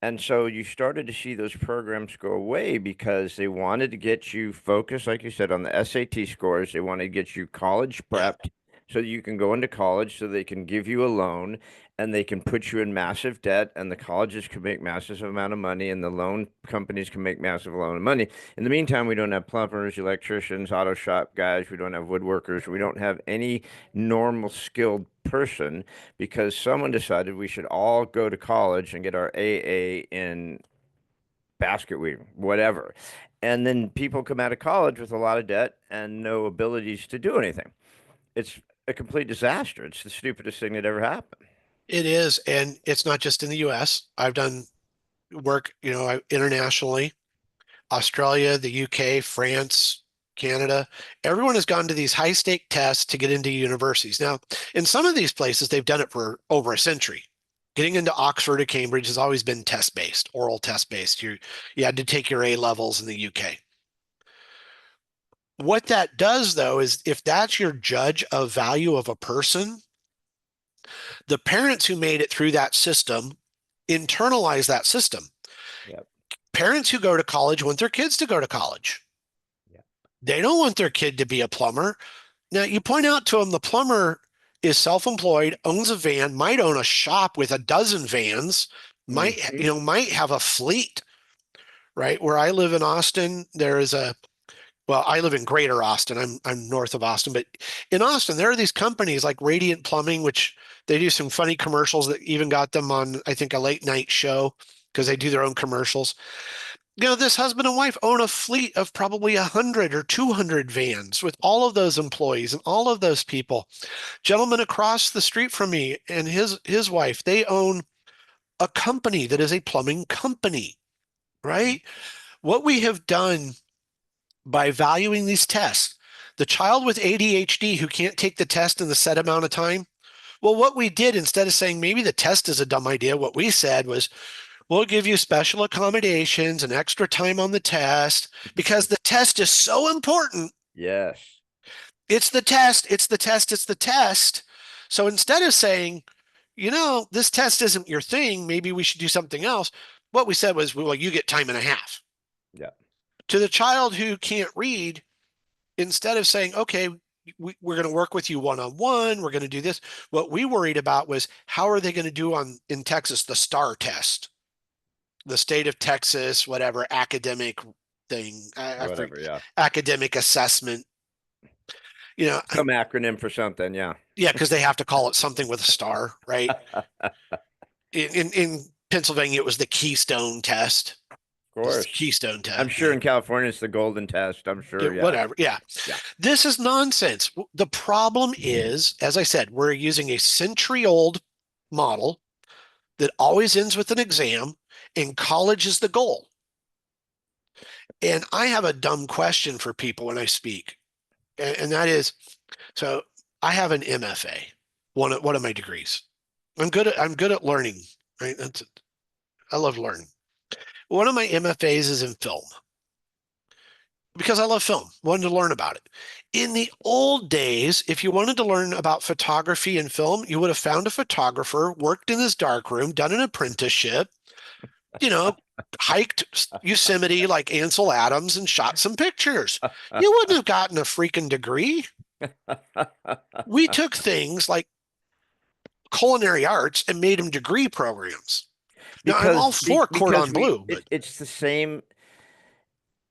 And so you started to see those programs go away because they wanted to get you focused, like you said, on the SAT scores. They wanted to get you college Yeah. prepped. so you can go into college, so they can give you a loan and they can put you in massive debt, and the colleges can make massive amount of money and the loan companies can make massive amount of money. In the meantime, we don't have plumbers, electricians, auto shop guys, we don't have woodworkers, we don't have any normal skilled person because someone decided we should all go to college and get our AA in basket weaving, whatever. And then people come out of college with a lot of debt and no abilities to do anything. It's a complete disaster. It's the stupidest thing that ever happened. It is, and it's not just in the US. I've done work, internationally, Australia, the UK, France, Canada. Everyone has gone to these high stake tests to get into universities. Now, in some of these places, they've done it for over a century. Getting into Oxford or Cambridge has always been test based, oral test based. You had to take your A levels in the UK. What that does, though, is if that's your judge of value of a person, the parents who made it through that system internalize that system. Yep. Parents who go to college want their kids to go to college. Yep. They don't want their kid to be a plumber. Now, you point out to them the plumber is self-employed, owns a van, might own a shop with a dozen vans, Hmm. might have a fleet, right? Where I live in Austin, there is I live in Greater Austin. I'm north of Austin, but in Austin, there are these companies like Radiant Plumbing, which they do some funny commercials that even got them on, I think, a late night show because they do their own commercials. This husband and wife own a fleet of probably 100 or 200 vans with all of those employees and all of those people. Gentleman across the street from me and his wife, they own a company that is a plumbing company, right? What we have done by valuing these tests, the child with ADHD who can't take the test in the set amount of time, well, what we did instead of saying maybe the test is a dumb idea, what we said was, we'll give you special accommodations and extra time on the test because the test is so important. Yes. It's the test, it's the test, it's the test. So instead of saying, this test isn't your thing, maybe we should do something else, what we said was, well, you get time and a half. Yeah. To the child who can't read, instead of saying, okay, we're going to work with you one-on-one, we're going to do this, what we worried about was how are they going to do in Texas, the STAR test, the state of Texas, whatever academic thing, I Whatever. forget, Yeah. academic assessment. You know, Some acronym for something. Yeah. yeah, because they have to call it something with a star, right? Of In Pennsylvania, it was the Keystone test. This is the course. Keystone I'm test, sure in California it's the golden test. I'm sure. Yeah. whatever. Yeah, Yeah. this is nonsense. The problem is, as I said, we're using a century-old model that always ends with an exam, and college is the goal. And I have a dumb question for people when I speak, and that is, so I have an MFA, one of my degrees. I'm good at learning, right? I love learning. One of my MFAs is in film because I love film, wanted to learn about it. In the old days, if you wanted to learn about photography and film, you would have found a photographer, worked in his darkroom, done an apprenticeship, you know, hiked Yosemite like Ansel Adams and shot some pictures. You wouldn't have gotten a freaking degree. We took things like culinary arts and made them degree programs. Now, I'm all for because cordon bleu, but it's the same.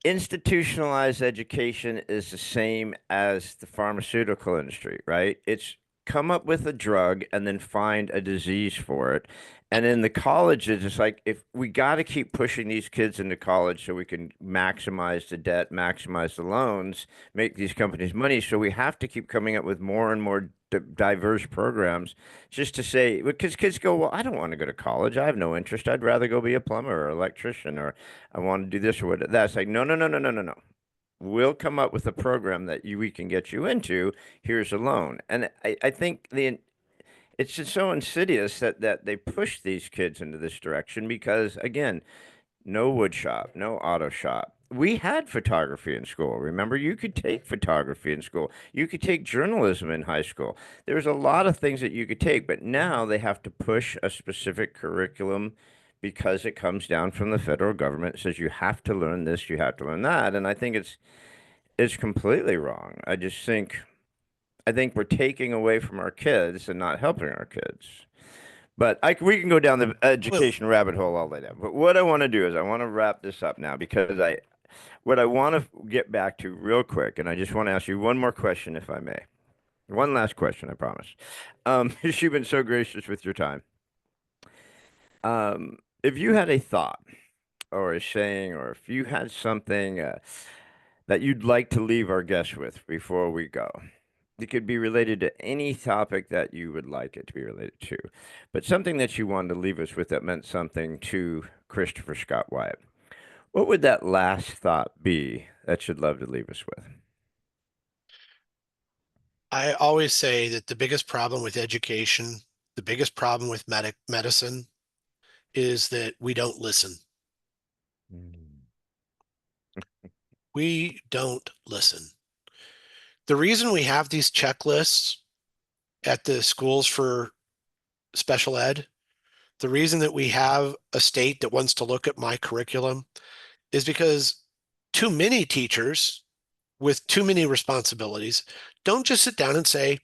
Institutionalized education is the same as the pharmaceutical industry, right? It's come up with a drug and then find a disease for it. And in the colleges, it's like if we got to keep pushing these kids into college so we can maximize the debt, maximize the loans, make these companies money. So we have to keep coming up with more and more diverse programs just to say, because kids go, well, I don't want to go to college. I have no interest. I'd rather go be a plumber or electrician or I want to do this or what. That's like, no, no, no, no, no, no, no. We'll come up with a program that we can get you into. Here's a loan. And I think it's just so insidious that they push these kids into this direction because, again, no wood shop, no auto shop. We had photography in school. Remember, you could take photography in school. You could take journalism in high school. There's a lot of things that you could take, but now they have to push a specific curriculum because it comes down from the federal government. It says you have to learn this, you have to learn that, and I think it's completely wrong. I just think I think we're taking away from our kids and not helping our kids. But we can go down the Well, education rabbit hole all day now. But what I want to do is I want to wrap this up now because what I want to get back to real quick, and I just want to ask you one more question, if I may. One last question, I promise. You've been so gracious with your time. If you had a thought or a saying, or if you had something that you'd like to leave our guests with before we go, it could be related to any topic that you would like it to be related to, but something that you wanted to leave us with that meant something to Christopher Scott Wyatt. What would that last thought be that you'd love to leave us with? I always say that the biggest problem with education, the biggest problem with medicine is that we don't listen. Mm. We don't listen. The reason we have these checklists at the schools for special ed, the reason that we have a state that wants to look at my curriculum is because too many teachers with too many responsibilities don't just sit down and say,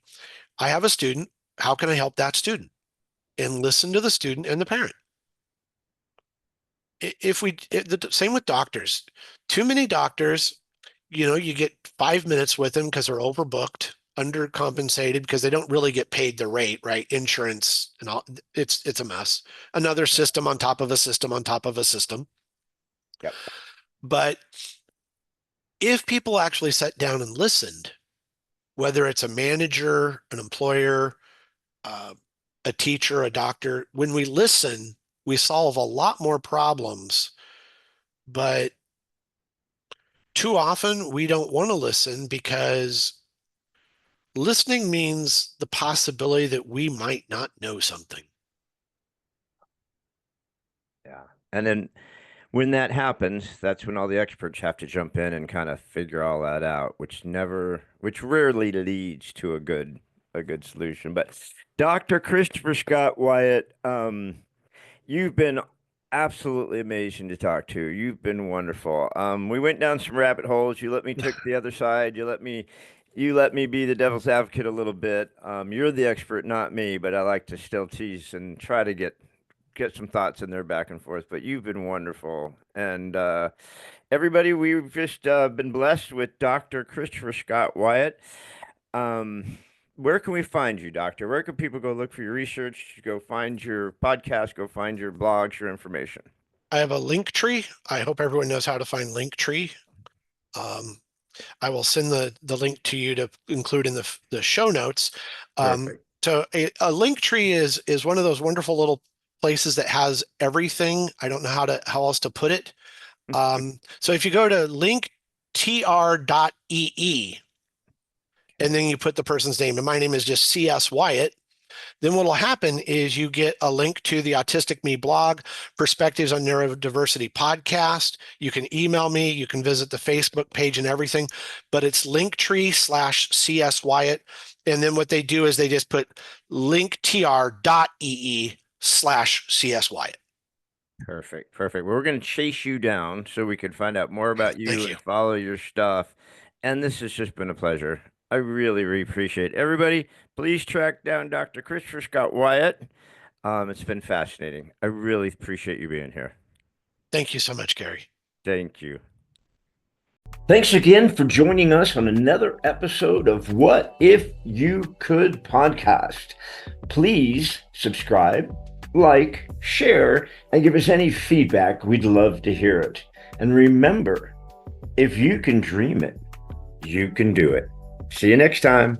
I have a student, how can I help that student? And listen to the student and the parent. The same with doctors, too many doctors, you get 5 minutes with them because they're overbooked, undercompensated because they don't really get paid the rate, right? Insurance and all, it's a mess. Another system on top of a system on top of a system. Yep. But if people actually sat down and listened, whether it's a manager, an employer, uh, a teacher, a doctor, when we listen, we solve a lot more problems. But too often we don't want to listen because listening means the possibility that we might not know something. Yeah. And then when that happens, that's when all the experts have to jump in and kind of figure all that out, which rarely leads to a good solution. But Dr. Christopher Scott Wyatt, you've been absolutely amazing to talk to. You've been wonderful. We went down some rabbit holes. You let me take the other side. You let me be the devil's advocate a little bit. You're the expert, not me, but I like to still tease and try to get some thoughts in there back and forth. But you've been wonderful. And everybody, we've just been blessed with Dr. Christopher Scott Wyatt. Where can we find you, Doctor? Where can people go look for your research, go find your podcast, go find your blogs, your information? I have a link tree. I hope everyone knows how to find link tree. I will send the link to you to include in the show notes. Perfect. So a link tree is one of those wonderful little places that has everything. I don't know how else to put it. So if you go to linktr.ee and then you put the person's name, and my name is just CS Wyatt, then what will happen is you get a link to the Autistic Me blog, Perspectives on Neurodiversity podcast. You can email me, you can visit the Facebook page and everything, but it's linktree/CS Wyatt. And then what they do is they just put linktr.ee/CS Wyatt. Perfect. Perfect. Well, we're going to chase you down so we can find out more about you Thank you. and follow your stuff. And this has just been a pleasure. I really, really appreciate it. Everybody, please track down Dr. Christopher Scott Wyatt. It's been fascinating. I really appreciate you being here. Thank you so much, Gary. Thank you. Thanks again for joining us on another episode of What If You Could podcast. Please subscribe, like, share, and give us any feedback. We'd love to hear it. And remember, if you can dream it, you can do it. See you next time.